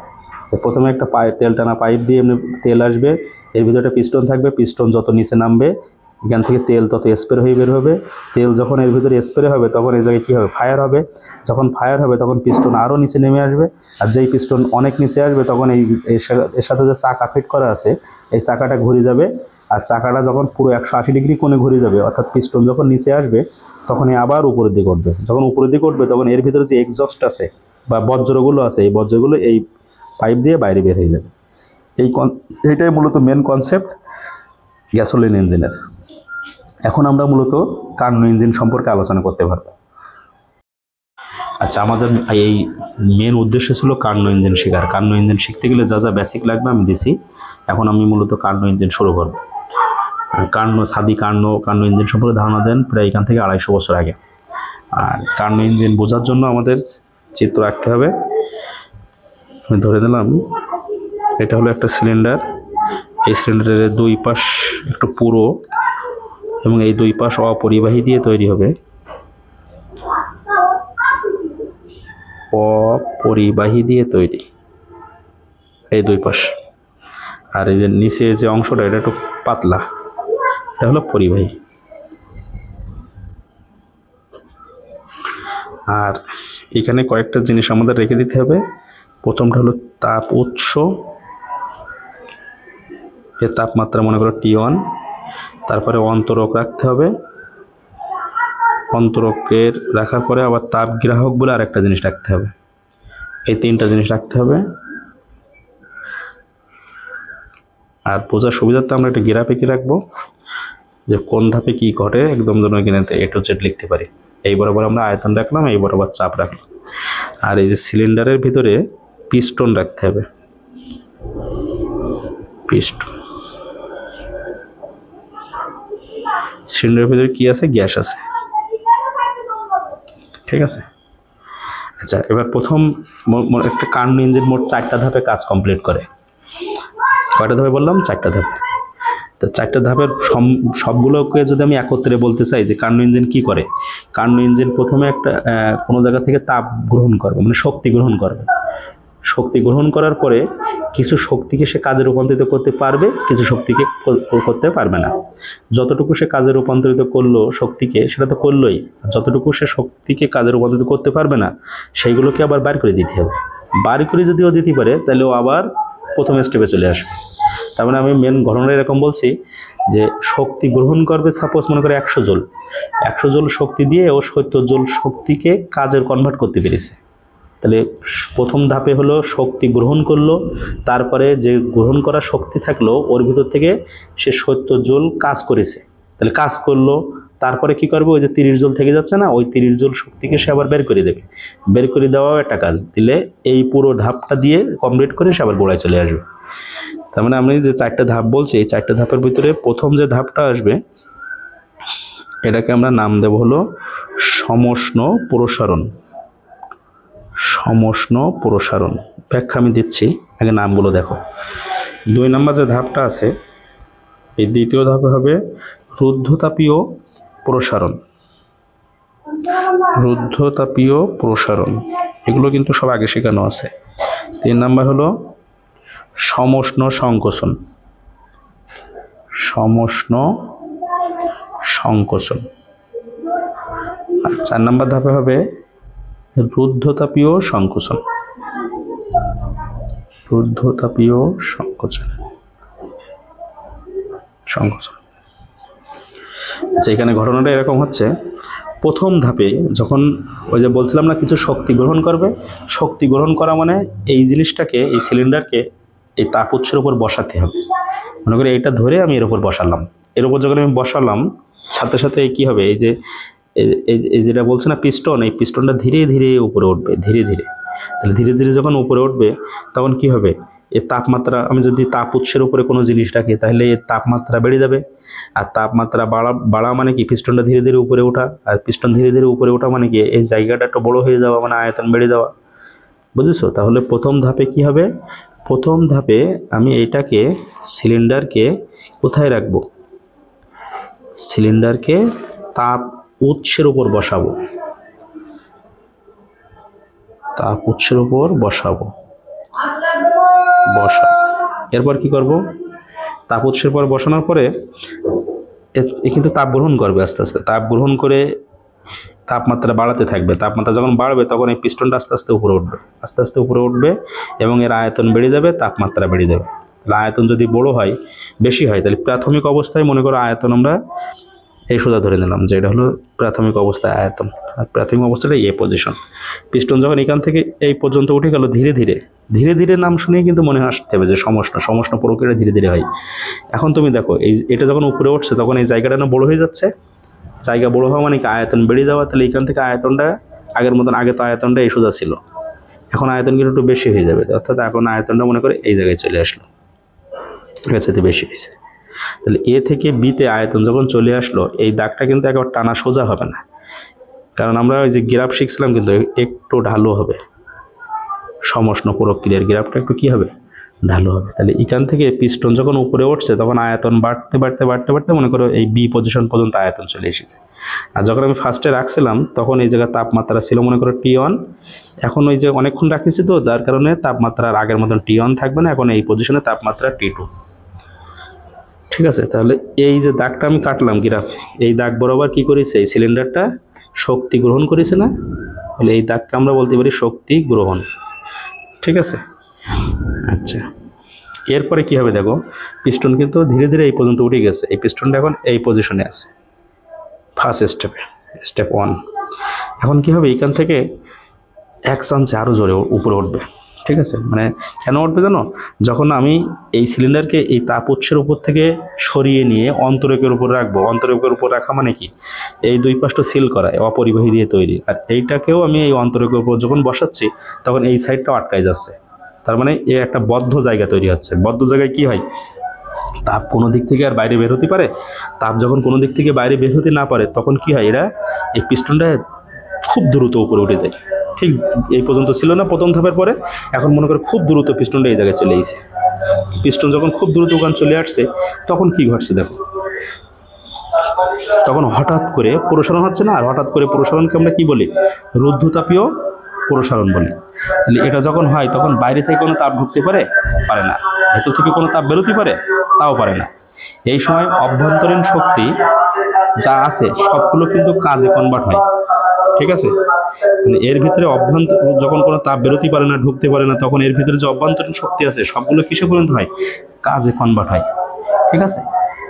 তো প্রথমে একটা তেল টানা পাইপ দিয়ে এমনি তেল আসবে, এর ভিতরে একটা পিস্টন থাকবে, পিস্টন যত নিচে নামবে এখান থেকে তেল তত স্প্রে হয়ে বের হবে। তেল যখন এর ভিতরে স্প্রে হবে তখন এই জায়গায় কী হবে, ফায়ার হবে। যখন ফায়ার হবে তখন পিস্টন আরও নিচে নেমে আসবে, আর যেই পিস্টন অনেক নিচে আসবে তখন এর সাথে যে চাকা ফিট করা আছে এই চাকাটা ঘুরে যাবে, আর চাকাটা যখন পুরো 180 ডিগ্রি কোণে ঘুরে যাবে, অর্থাৎ পিস্টন যখন নিচে আসবে তখন আবার উপরের দিকে উঠবে। যখন উপরের দিকে উঠবে তখন এর ভিতরে যে এক্সজস্ট আছে বা বজ্রগুলো আছে, এই বজ্রগুলো এই পাইপ দিয়ে বাইরে বের হয়ে যাবে। এইটাই মূলত মেন কনসেপ্ট গ্যাসোলিন ইঞ্জিনের। এখন আমরা মূলত কার্নো ইঞ্জিন সম্পর্কে আলোচনা করতে পারব। আচ্ছা, আমাদের এই মেন উদ্দেশ্য ছিল কার্নো ইঞ্জিন শেখার। কার্নো ইঞ্জিন শিখতে গেলে যা যা বেসিক লাগবে আমি দিছি। এখন আমি মূলত কার্নো ইঞ্জিন শুরু করব। কার্নো ইঞ্জিন সম্পর্কে ধারণা দেন প্রায় এখান থেকে 250 বছর আগে। আর কার্নো ইঞ্জিন বোঝার জন্য আমাদের চিত্র আঁকতে হবে। আমি ধরে দিলাম এটা হলো একটা সিলিন্ডার, এই সিলিন্ডারের দুই পাশ একটু পুরো এবং এই দুই পাশ অপরিবাহী দিয়ে তৈরি হবে, অপরিবাহী দিয়ে তৈরি এই দুই পাশ। আর এই যে নিচে যে অংশটা এটা একটু পাতলা, এটা হলো পরিবাহী। আর এখানে কয়েকটা জিনিস আমাদের রেখে দিতে হবে। প্রথমটা হলো তাপ উৎস, এর তাপমাত্রা মনে করো T1। তারপরে অন্তরক রাখতে হবে, অন্তরকের রাখার পরে আবার তাপ গ্রাহক বলে আরেকটা জিনিস রাখতে হবে। এই 3টা জিনিস রাখতে হবে। আর বোঝার সুবিধার্থে আমরা একটা গ্রাফ এঁকে রাখবো, যে কোন ধাপে কি ঘটে একদম যেন এখানে A to Z লিখতে পারি। এই বরাবর আমরা আয়তন রাখলাম, এই বরাবর চাপ রাখলাম। আর এই যে সিলিন্ডারের ভিতরে পিস্টন রাখতে হবে, পিস্টন। সিলিন্ডারের ভিতরে কি আছে, গ্যাস আছে, ঠিক আছে। আচ্ছা, এবার প্রথম একটা কার্নো ইঞ্জিন মোট 4টা ধাপে কাজ কমপ্লিট করে। কয়টা ধাপে বললাম, 4টা ধাপে। তো 4টা ধাপের সবগুলোকে যদি আমি একত্রে বলতে চাই যে কার্নো ইঞ্জিন কি করে, কার্নো ইঞ্জিন প্রথমে একটা কোনো জায়গা থেকে তাপ গ্রহণ করবে, মানে শক্তি গ্রহণ করবে। শক্তি গ্রহণ করার পরে কিছু শক্তিকে সে কাজে রূপান্তরিত করতে পারবে, কিছু শক্তিকে করতে পারবে না। যতটুকু সে কাজে রূপান্তরিত করলো শক্তিকে, সেটা তো করলোই। যতটুকু সে শক্তিকে কাজে রূপান্তরিত করতে পারবে না, সেইগুলোকে আবার বার করে দিতে হবে। বার করে যদিও দিতে পারে, তাহলে ও আবার প্রথম স্টেপে চলে আসবে। তার মানে আমি মেন ঘটনা এরকম বলছি যে শক্তি গ্রহণ করবে, সাপোজ মনে করে 100 জুল, 100 জুল শক্তি দিয়ে ও 70 জুল শক্তিকে কাজের কনভার্ট করতে পেরেছে। তাহলে প্রথম ধাপে হলো শক্তি গ্রহণ করলো, তারপরে যে গ্রহণ করা শক্তি থাকলো ওর ভিতর থেকে সে 70 জুল কাজ করেছে। তাহলে কাজ করলো, তারপরে কি করবে, ওই যে 30 জুল থেকে যাচ্ছে না, ওই 30 জুল শক্তিকে সে আবার বের করে দেবে। বের করে দেওয়াও একটা কাজ, দিলে এই পুরো ধাপটা দিয়ে কমপ্লিট করে সে আবার গোড়ায় চলে আসবে। তার মানে আমি যে 4টা ধাপ বলছি, এই 4টা ধাপের ভিতরে প্রথম যে ধাপটা আসবে এটাকে আমরা নাম দেব হলো সমষ্ণ প্রসারণ। সমষ্ণ প্রসারণ ব্যাখ্যা আমি দিচ্ছি, আগে নামগুলো দেখো। 2 নম্বর যে ধাপটা আছে, এই দ্বিতীয় ধাপে হবে রুদ্ধতাপীয় প্রসারণ। রুদ্ধতাপীয় প্রসারণ এগুলো কিন্তু সব আগে শেখানো আছে। 3 নম্বর হলো সমষ্ণ সংকোচন। সমষ্ণ সংকোচন। আর 4 নম্বর ধাপে হবে রুদ্ধতাপীয় সংকোচন। রুদ্ধতাপীয় সংকোচন। সংকোচন। আচ্ছা, এখানে ঘটনাটা এরকম হচ্ছে, প্রথম ধাপে যখন ওই যে বলছিলাম না কিছু শক্তি গ্রহণ করবে, শক্তি গ্রহণ করা মানে এই জিনিসটাকে, এই সিলিন্ডারকে এই তাপ উৎসের উপর বসাতে হবে। মনে করি এইটা ধরে আমি এর উপর বসালাম, এর উপর যখন আমি বসালাম সাথে সাথে কি হবে, এই যে এই যেটা বলছে না পিস্টন, এই পিস্টনটা ধীরে ধীরে উপরে উঠবে, ধীরে ধীরে। তাহলে ধীরে ধীরে যখন উপরে উঠবে তখন কি হবে, এর তাপমাত্রা, আমি যদি তাপ উৎসের উপরে কোনো জিনিস রাখি তাহলে এর তাপমাত্রা বেড়ে যাবে। আর তাপমাত্রা বাড়া মানে কি, পিস্টনটা ধীরে ধীরে উপরে ওঠা। আর পিস্টন ধীরে ধীরে উপরে ওঠা মানে কি, এই জায়গাটা একটু বড় হয়ে যাওয়া, মানে আয়তন বেড়ে যাওয়া। বুঝেছো? তাহলে প্রথম ধাপে কি হবে, প্রথম ধাপে আমি এইটাকে সিলিন্ডারকে কোথায় রাখবো, সিলিন্ডারকে তাপ উৎসের উপর বসাবো। তাপ উৎসের উপর বসাবো, এরপর কি করব, তাপ উৎসের পর বসানোর পরে এ কিন্তু তাপ গ্রহণ করবে, আস্তে আস্তে তাপ গ্রহণ করে তাপমাত্রা বাড়াতে থাকবে। তাপমাত্রা যখন বাড়বে তখন এই পিস্টনটা আস্তে আস্তে উপরে উঠবে, আস্তে আস্তে উপরে উঠবে এবং এর আয়তন বেড়ে যাবে, তাপমাত্রা বেড়ে যাবে। আয়তন যদি বড় হয়, বেশি হয়, তাহলে প্রাথমিক অবস্থায় মনে করো আয়তন আমরা এই সোজা ধরে নিলাম যে এটা হলো প্রাথমিক অবস্থায় আয়তন। আর প্রাথমিক অবস্থাটা এ পজিশন। পিস্টন যখন এখান থেকে এই পর্যন্ত উঠে গেল, ধীরে ধীরে ধীরে ধীরে নাম শুনেই কিন্তু মনে আসতে হবে যে সমষ্ণ প্রক্রিয়া ধীরে ধীরে হয়। এখন তুমি দেখো, এটা যখন উপরে উঠছে তখন এই জায়গাটা না বড় হয়ে যাচ্ছে। জায়গা বড় হওয়া মানে কি, আয়তন বেড়ে যাওয়া। তাহলে এখান থেকে আয়তনটা আগের মতন, আগে তো আয়তনটা এই সোজা ছিল, এখন আয়তন কিন্তু একটু বেশি হয়ে যাবে। অর্থাৎ এখন আয়তনটা মনে করে এই জায়গায় চলে আসলো, এর বেশি হয়েছে। তাহলে এ থেকে বিতে আয়তন যখন চলে আসলো, এই দাগটা কিন্তু একবার টানা সোজা হবে না, কারণ আমরা ওই যে গ্রাফ শিখছিলাম কিন্তু একটু ঢালু হবে। সমষ্ণ প্রক্রিয়ার গ্রাফটা একটু কি হবে, ঢালু হবে। তাহলে এখান থেকে পিস্টন যখন উপরে উঠছে তখন আয়তন বাড়তে বাড়তে বাড়তে বাড়তে মনে করো এই বি পজিশন পর্যন্ত আয়তন চলে এসেছে। আর যখন আমি ফার্স্টে রাখছিলাম তখন এই জায়গায় তাপমাত্রা ছিল মনে করো T1, এখন ওই যে অনেকক্ষণ রাখিছি তো, যার কারণে তাপমাত্রার আগের মতন T1 থাকবে না, এখন এই পজিশনে তাপমাত্রা T2। ঠিক আছে? তাহলে এই যে দাগটা আমি কাটলাম গ্রাফে, এই দাগ বরাবর কি করেছে, এই সিলিন্ডারটা শক্তি গ্রহণ করেছে না, তাহলে এই দাগকে আমরা বলতে পারি শক্তি গ্রহণ। ঠিক আছে? আচ্ছা, এরপরে কি হবে দেখো, পিস্টন কিন্তু ধীরে ধীরে এই পর্যন্ত উঠে গেছে, এই পিস্টনটা এখন এই পজিশনে আছে ফার্স্ট স্টেপে, স্টেপ 1। এখন কি হবে, এখান থেকে এক চান্সে আরও জোরে উপরে উঠবে। ঠিক আছে? মানে কেন উঠবে জানো, যখন আমি এই সিলিন্ডারকে এই তাপ উৎসের উপর থেকে সরিয়ে নিয়ে অন্তরকের উপর রাখবো। অন্তরকের উপর রাখা মানে কি, এই দুই পাশটা সিল করা অপরিবাহী দিয়ে তৈরি, আর এইটাকেও আমি এই অন্তরকের উপর যখন বসাচ্ছি তখন এই সাইডটাও আটকায় যাচ্ছে। তার মানে এ একটা বদ্ধ জায়গা তৈরি হচ্ছে। বদ্ধ জায়গায় কি হয়, তাপ কোনো দিক থেকে আর বাইরে বের হতে পারে। তাপ যখন কোনো দিক থেকে বাইরে বের হতে না পারে তখন কি হয়, এরা এই পিস্টনটা খুব দ্রুত উপরে উঠে যায়। ঠিক এই পর্যন্ত ছিল না প্রথম ধাপের পরে, এখন মনে করে খুব দ্রুত পিস্টনটা এই জায়গায় চলে এসেছে। পিস্টন যখন খুব দ্রুত ওখানে চলে আসছে তখন কি ঘটছে দেখো, তখন হঠাৎ করে প্রসারণ হচ্ছে না, আর হঠাৎ করে প্রসারণকে আমরা কি বলি, রুদ্ধতাপীয় প্রসারণ বলি। তাহলে এটা যখন হয় তখন বাইরে থেকে কোনো তাপ ঢুকতে পারে, পারে না, ভেতর থেকে কোনো তাপ বেরোতে পারে, তাও পারে না। এই সময় অভ্যন্তরীণ শক্তি যা আছে সবগুলো কিন্তু কাজে কনভার্ট হয়, ঠিক আছে। মানে এর ভিতরে যখন কোনো তাপ বেরোতে পারে না, ঢুকতে পারে না, তখন এর ভিতরে যে অভ্যন্তরীণ শক্তি আছে সবগুলো কিসে পরিণত হয়, কাজে কনভার্ট হয়, ঠিক আছে।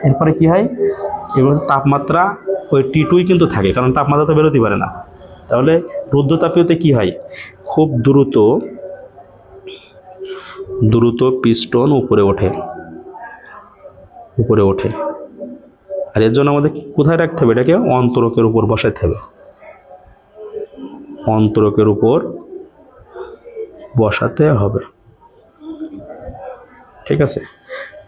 এরপরে কি হয়, এবার তাপমাত্রা ওই T2 কিন্তু থাকে, কারণ তাপমাত্রা তো বেরোতে পারে না। তাহলে রুদ্ধতাপীয়তে কি হয়, খুব দ্রুত পিস্টন উপরে ওঠে। আর এর জন্য আমাদের কোথায় রাখতে হবে, এটাকে অন্তরকের উপর বসাতে হবে, অন্তরকের উপর বসাতে হবে, ঠিক আছে।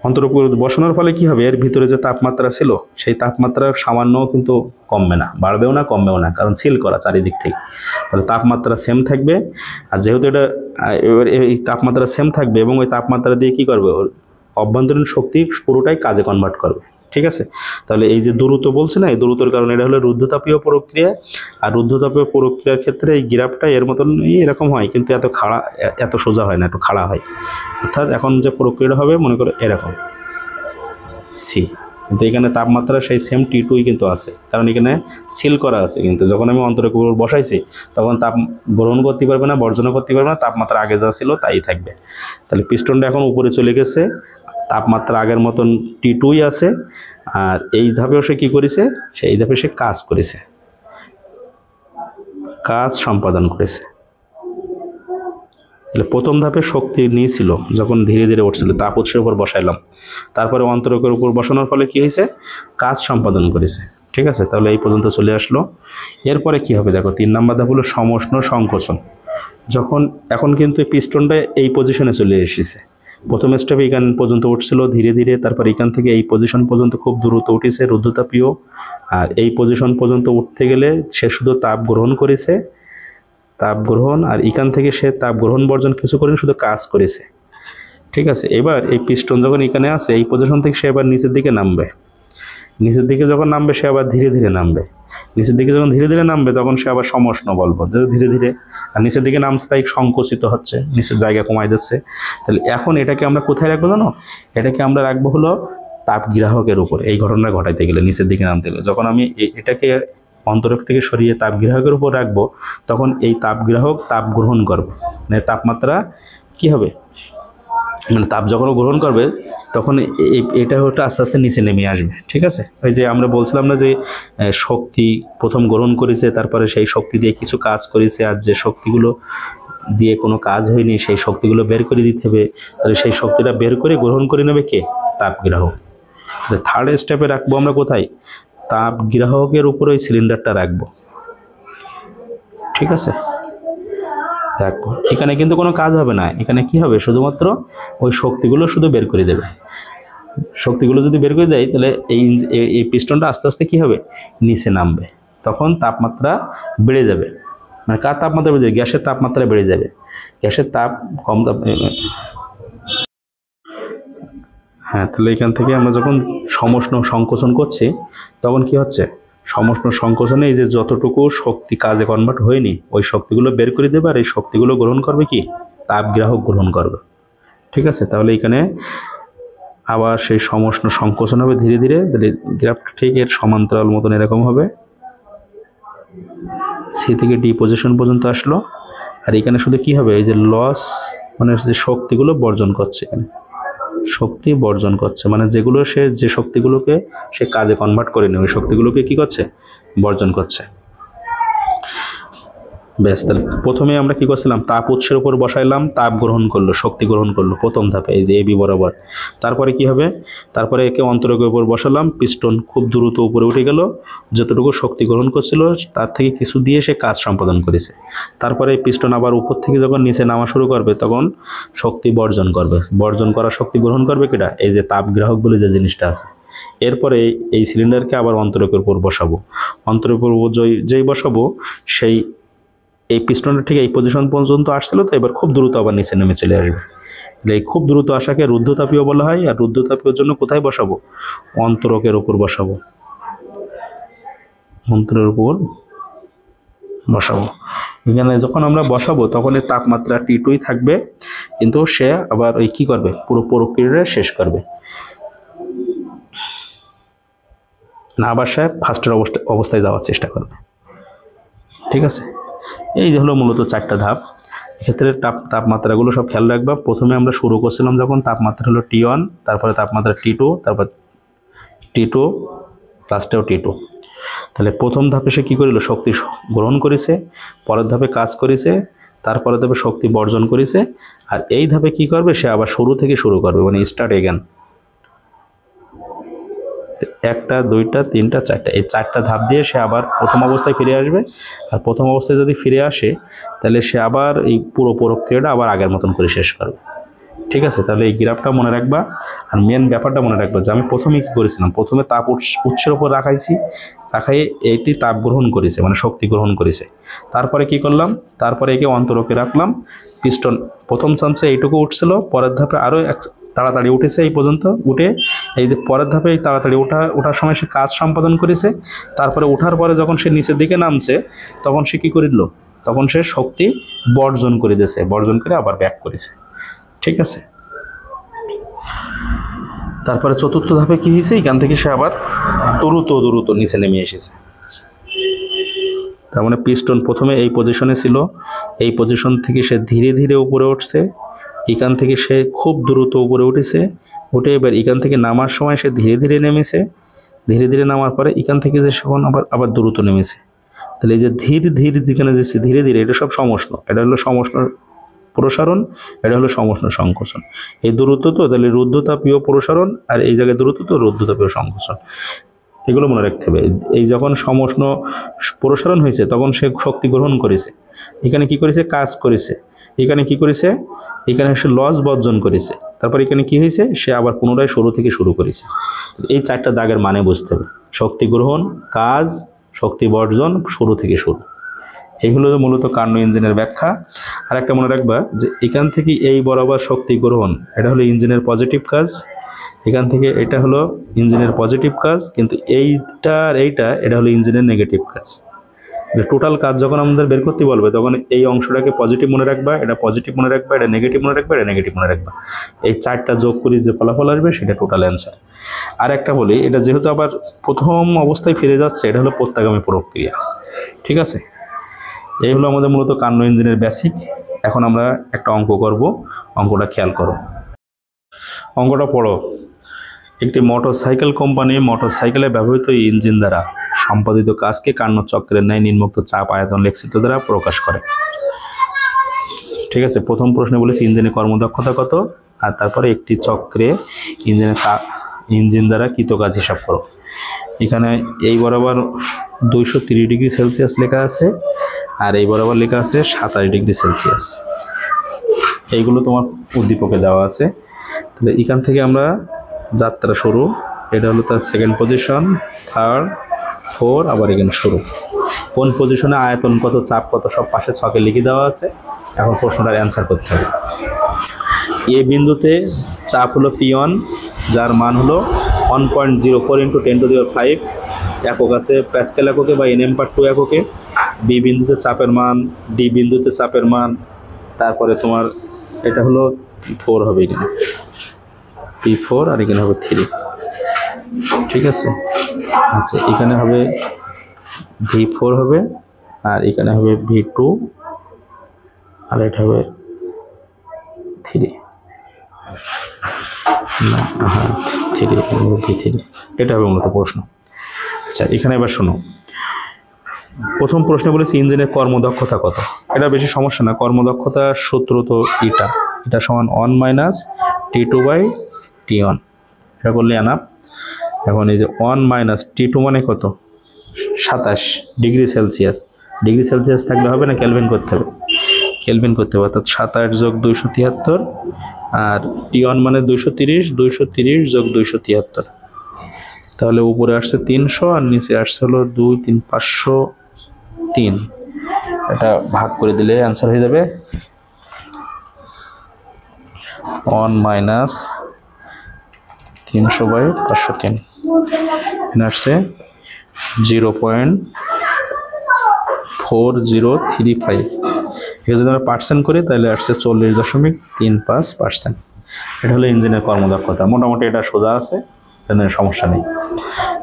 অন্তরক বসানোর ফলে কি হবে, এর ভিতরে যে তাপমাত্রা ছিল সেই তাপমাত্রা সামান্য কিন্তু কমবে না, বাড়বেও না, কমবেও না, কারণ সিল করা চারিদিক থেকে। তাহলে তাপমাত্রা সেম থাকবে। আর যেহেতু এটা এই তাপমাত্রা সেম থাকবে এবং ওই তাপমাত্রা দিয়ে কি করবে, অভ্যন্তরীণ শক্তি পুরোটাই কাজে কনভার্ট করবে, ঠিক আছে। তাহলে এই যে দ্রুত বলছে না, এই দ্রুতর কারণে এটা হলো রুদ্ধতাপীয় প্রক্রিয়া। আর রুদ্ধতাপীয় প্রক্রিয়ার ক্ষেত্রে এই গ্রাফটা এর মতন এরকম হয়, কিন্তু এত সোজা হয় না, একটু খাড়া হয়। অর্থাৎ এখন যে প্রক্রিয়াটা হবে মনে করো এরকম সি, কিন্তু এখানে তাপমাত্রা সেই সেম T2 কিন্তু আছে, কারণ এখানে সিল করা আছে। কিন্তু যখন আমি অন্তরকের উপর বসাইছি তখন তাপ গ্রহণ করতে পারবে না, বর্জন করতে পারবে না, তাপমাত্রা আগে যা ছিল তাই থাকবে। তাহলে পিস্টনটা এখন উপরে চলে গেছে, তাপমাত্রা আগের মতন T2 আছে। আর এই ধাপেও সে কী করেছে, সেই ধাপে সে কাজ সম্পাদন করেছে। তাহলে প্রথম ধাপে শক্তি নিয়েছিল, যখন ধীরে ধীরে উঠছিল, তাপ উৎসের উপর বসাইলাম, তারপরে অন্তরকের উপর বসানোর ফলে কি হয়েছে, কাজ সম্পাদন করেছে, ঠিক আছে। তাহলে এই পর্যন্ত চলে আসলো। এরপরে কি হবে দেখো, 3 নম্বর ধাপ হলো সমষ্ণ সংকোচন। এখন কিন্তু এই পিস্টনটা এই পজিশনে চলে এসেছে। প্রথম স্টেপে এখান পর্যন্ত উঠছিল ধীরে ধীরে, তারপর এখান থেকে এই পজিশন পর্যন্ত খুব দ্রুত উঠেছে রুদ্ধতাপীয়। আর এই পজিশন পর্যন্ত উঠতে গেলে সে শুধু তাপ গ্রহণ করেছে, আর এখান থেকে সে তাপ গ্রহণ বর্জন কিছু করেনি, শুধু কাজ করেছে, ঠিক আছে। এবার এই পিস্টন যখন এখানে আছে, এই পজিশন থেকে সে আবার নিচের দিকে নামবে। নিচের দিকে যখন নামবে সে আবার ধীরে ধীরে নামবে। নিচের দিকে যখন ধীরে ধীরে নামবে তখন সে আবার সমষ্ণ বলবো, যে ধীরে ধীরে। আর নিচের দিকে নামছে তাই সংকুচিত হচ্ছে, নিচের জায়গা কমাই দিচ্ছে। তাহলে এখন এটাকে আমরা কোথায় রাখবো জানো, এটাকে আমরা রাখবো হলো তাপগ্রাহকের উপর। এই ঘটনা ঘটাইতে গেলে, নিচের দিকে নামতে গেলে, যখন আমি এটাকে অন্তরক থেকে সরিয়ে তাপগ্রাহকের উপর রাখবো, তখন এই তাপগ্রাহক তাপ গ্রহণ করবে, মানে তাপমাত্রা কি হবে, মানে তাপ যখন গ্রহণ করবে তখন এটা হচ্ছে আস্তে আস্তে নিচে নেমে আসবে, ঠিক আছে। ওই যে আমরা বলছিলাম না যে শক্তি প্রথম গ্রহণ করেছে, তারপরে সেই শক্তি দিয়ে কিছু কাজ করেছে, আর যে শক্তিগুলো দিয়ে কোনো কাজ হয়নি সেই শক্তিগুলো বের করে দিতে হবে। তাহলে সেই শক্তিটা বের করে গ্রহণ করে নেবে কে, তাপগ্রাহক। তাহলে থার্ড স্টেপে রাখবো আমরা কোথায়, তাপগ্রাহকের উপর ওই সিলিন্ডারটা রাখবো, ঠিক আছে, রাখবো। এখানে কিন্তু কোনো কাজ হবে না, এখানে কি হবে, শুধুমাত্র ওই শক্তিগুলো শুধু বের করে দেবে। শক্তিগুলো যদি বের করে দেয় তাহলে এই পিস্টনটা আস্তে আস্তে কি হবে, নিচে নামবে। তখন তাপমাত্রা বেড়ে যাবে, মানে কার তাপমাত্রা বেড়ে যাবে, গ্যাসের তাপমাত্রা বেড়ে যাবে। গ্যাসের তাপ কম হ্যাঁ, তাহলে এখান থেকে আমরা যখন সমষ্ণ সংকোচন করছি তখন কি হচ্ছে, সমষ্ণ সংকোচনে এই যে যতটুকু শক্তি কাজে কনভার্ট হয়নি ওই শক্তিগুলো বের করে দেবে, আর এই শক্তিগুলো গ্রহণ করবে কি, তাপগ্রাহক গ্রহণ করবে, ঠিক আছে। তাহলে এখানে আবার সেই সমষ্ণ সংকোচন হবে ধীরে ধীরে। তাহলে গ্রাফটা ঠিক এর সমান্তরাল মতন এরকম হবে, সি থেকে ডি পজিশন পর্যন্ত আসলো। আর এখানে শুধু কি হবে, এই যে লস, মানে যে শক্তিগুলো বর্জন করছে, এখানে শক্তি বর্জন করছে, মানে যেগুলো যে শক্তিগুলোকে সে কাজে কনভার্ট করেনি ওই শক্তিগুলোকে কি করছে, বর্জন করছে। বেশ, তাহলে প্রথমে আমরা কি করছিলাম, তাপ উৎসের উপর বসাইলাম, তাপ গ্রহণ করলো, শক্তি গ্রহণ করলো প্রথম ধাপে, এই যে এবি বরাবর। তারপরে কি হবে, তারপরে একে অন্তরকের উপর বসালাম, পিস্টন খুব দ্রুত উপরে উঠে গেল, যতটুকু শক্তি গ্রহণ করছিল তার থেকে কিছু দিয়ে সে কাজ সম্পাদন করেছে। তারপরে এই পিস্টন আবার উপর থেকে যখন নিচে নামা শুরু করবে তখন শক্তি বর্জন করবে, বর্জন করা শক্তি গ্রহণ করবে কিটা, এই যে তাপগ্রাহক বলে যে জিনিসটা আছে। এরপরে এই সিলিন্ডারকে আবার অন্তরকের উপর বসাবো, অন্তরকের উপর যেই বসাবো সেই এই পিস্টনটা ঠিক এই পজিশন পর্যন্ত আসছিল, তো এবার খুব দ্রুত আবার নিচে নেমে চলে আসবে। তাহলে এই খুব দ্রুত আসাকে রুদ্ধতাপীয় বলা হয়। আর রুদ্ধতাপীয়র জন্য কোথায় বসাবো? অন্তরকের উপর বসাবো, অন্তরের উপর বসাবো। এখানে যখন আমরা বসাবো তখন এর তাপমাত্রা T2 থাকবে, কিন্তু সে আবার ওই কি করবে, পুরো প্রক্রিয়া শেষ করবে না, আবার সে ফার্স্টের অবস্থায় যাওয়ার চেষ্টা করবে। ঠিক আছে, এই যে হলো মূলত 4টা ধাপ। এক্ষেত্রে তাপমাত্রাগুলো সব খেয়াল রাখবা। প্রথমে আমরা শুরু করছিলাম যখন তাপমাত্রা হলো T1, তারপরে তাপমাত্রা T2, তারপর T2 লাস্টেও T2। তাহলে প্রথম ধাপে সে কী করিল? শক্তি গ্রহণ করেছে, পরের ধাপে কাজ করেছে, তারপরে ধাপে শক্তি বর্জন করেছে। আর এই ধাপে কি করবে? সে আবার শুরু থেকে শুরু করবে, মানে স্টার্ট এগেন। 1টা 2টা 3টা 4টা, এই 4টা ধাপ দিয়ে সে আবার প্রথম অবস্থায় ফিরে আসবে। আর প্রথম অবস্থায় যদি ফিরে আসে তাহলে সে আবার এই পুরো প্রক্রিয়াটা আবার আগের মতন করে শেষ করবে। ঠিক আছে, তাহলে এই গ্রাফটা মনে রাখবা। আর মেন ব্যাপারটা মনে রাখবা যে আমি প্রথমে কি করেছিলাম, প্রথমে তাপ উৎসের উপর রাখাই এইটি তাপ গ্রহণ করেছে, মানে শক্তি গ্রহণ করেছে। তারপরে কি করলাম? তারপরে একে অন্তরকে রাখলাম। পিস্টন প্রথম চান্সে এইটুকু উঠছিল, পরের ধাপে আরও তাড়াতাড়ি উঠেছে, এই পর্যন্ত উঠে এই যে পরের ধাপে তাড়াতাড়ি ওঠার সময় সে কাজ সম্পাদন করেছে। তারপরে ওঠার পরে যখন সে নিচের দিকে নামছে তখন সে কী করিল? তখন সে শক্তি বর্জন করে দিয়েছে, বর্জন করে আবার ব্যাক করেছে। ঠিক আছে, তারপরে চতুর্থ ধাপে কি হয়েছে? এখান থেকে সে আবার দ্রুত নিচে নেমে এসেছে। তার মানে পিস্টন প্রথমে এই পজিশনে ছিল, এই পজিশন থেকে সে ধীরে ধীরে উপরে উঠছে, এখান থেকে সে খুব দ্রুত উপরে উঠেছে, উঠে এবার এখান থেকে নামার সময় সে ধীরে ধীরে নেমেছে, ধীরে ধীরে নামার পরে এখান থেকে যে সেখন আবার দ্রুত নেমেছে। তাহলে এই যে ধীর যেখানে যাচ্ছে ধীরে ধীরে, এটা সব সমষ্ণ, এটা হলো সমষ্ণ প্রসারণ, এটা হলো সমষ্ণ সংকোচন। এই দ্রুত তো তাহলে রুদ্ধতাপীয় প্রসারণ, আর এই জায়গায় দ্রুত তো রুদ্ধতাপীয় সংকোচন। এগুলো মনে রাখতে হবে। এই যখন সমষ্ণ প্রসারণ হয়েছে তখন সে শক্তি গ্রহণ করেছে, এখানে কি করেছে? কাজ করেছে। এখানে কি করেছে? এখানে সে লস বর্জন করেছে। তারপর এখানে কি হয়েছে? সে আবার পুনরায় শুরু থেকে শুরু করেছে। এই 4টা দাগের মানে বুঝতে হবে: শক্তি গ্রহণ, কাজ, শক্তি বর্জন, শুরু থেকে শুরু। এইগুলো মূলত কার্নো ইঞ্জিনের ব্যাখ্যা। আর একটা মনে রাখবা যে এখান থেকে এই বরাবর শক্তি গ্রহণ, এটা হলো ইঞ্জিনের পজিটিভ কাজ। এখান থেকে এটা হলো ইঞ্জিনের পজিটিভ কাজ, কিন্তু এটা হলো ইঞ্জিনের নেগেটিভ কাজ। টোটাল কাজ যখন আমাদের বের করতে বলবে তখন এই অংশটাকে পজিটিভ মনে রাখবা, এটা পজিটিভ মনে রাখবা, এটা নেগেটিভ মনে রাখবা, এটা নেগেটিভ মনে রাখবা। এই 4টা যোগ করে যে ফলাফল আসবে সেটা টোটাল অ্যান্সার। আর একটা বলি, এটা যেহেতু আবার প্রথম অবস্থায় ফিরে যাচ্ছে, এটা হলো প্রত্যাগামী প্রক্রিয়া। ঠিক আছে, এই হলো আমাদের মূলত কার্নো ইঞ্জিনের বেসিক। এখন আমরা একটা অঙ্ক করব, অঙ্কটা খেয়াল করো। অঙ্কটা পড়ো। একটি মোটরসাইকেল কোম্পানি মোটরসাইকেলে ব্যবহৃত ইঞ্জিন দ্বারা সম্পাদিত কাজকে কার্নো চক্রের ন্যায় নিম্নোক্ত চাপ আয়তন লেখচিত্র দ্বারা প্রকাশ করে। ঠিক আছে, প্রথম প্রশ্নে বলেছি ইঞ্জিনের কর্মদক্ষতা কত, আর তারপরে একটি চক্রে ইঞ্জিন দ্বারা কৃত কাজ হিসাব করো। এখানে এই বরাবর 230 ডিগ্রি সেলসিয়াস লেখা আছে, আর এই বরাবর লেখা আছে 27 ডিগ্রি সেলসিয়াস। এইগুলো তোমার উদ্দীপকে দেওয়া আছে। তাহলে এখান থেকে আমরা যাত্রা শুরু, এটা হলো তার সেকেন্ড পজিশন, থার্ড, 4, আবার এখানে শুরু। কোন পজিশনে আয়তন কত, চাপ কত, সব পাশে ছকে লিখে দেওয়া আছে। এখন প্রশ্নটার অ্যান্সার করতে হবে। এ বিন্দুতে চাপ হলো P1, যার মান হলো 1.04 × 10⁵ একক আছে প্যাসকেল এককে বা nm/2 এককে। বি বিন্দুতে চাপের মান, ডি বিন্দুতে চাপের মান, তারপরে তোমার এটা হলো P4 হবে, এখানে P4 আর এখানে হবে 3। ঠিক আছে, আচ্ছা এখানে হবে V4 হবে, আর এখানে হবে V2, আর এটা হবে 3, না হ্যাঁ 3, V3। এটা হবে মূলত প্রশ্ন। আচ্ছা এখানে এবার শোনো, প্রথম প্রশ্নে বলেছি ইঞ্জিনের কর্মদক্ষতা কত। এটা বেশি সমস্যা না, কর্মদক্ষতার সূত্র তো এটা সমান 1 - T2/T1, এটা করলে আনাপ। এখন এই যে 1 - T2 মানে কত? 27 ডিগ্রি সেলসিয়াস। ডিগ্রি সেলসিয়াস থাকলে হবে না, কেলভিন করতে হবে। কেলভিন করতে হবে, অর্থাৎ 27 + 273, আর T1 মানে 230, 230 + 273, তাহলে উপরে আসছে 300 আর নিচে আসছে হলো 2, 3, 503। এটা ভাগ করে দিলে অ্যান্সার হয়ে যাবে 1 মাইনাস 300/503। এখানে আসছে 0.4035। এটা যদি আমরা পার্সেন্ট করি তাহলে আসছে 40.35%। এটা হলো ইঞ্জিনের কর্মদক্ষতা। মোটামুটি এটা সোজা আছে, এটা নিয়ে সমস্যা নেই।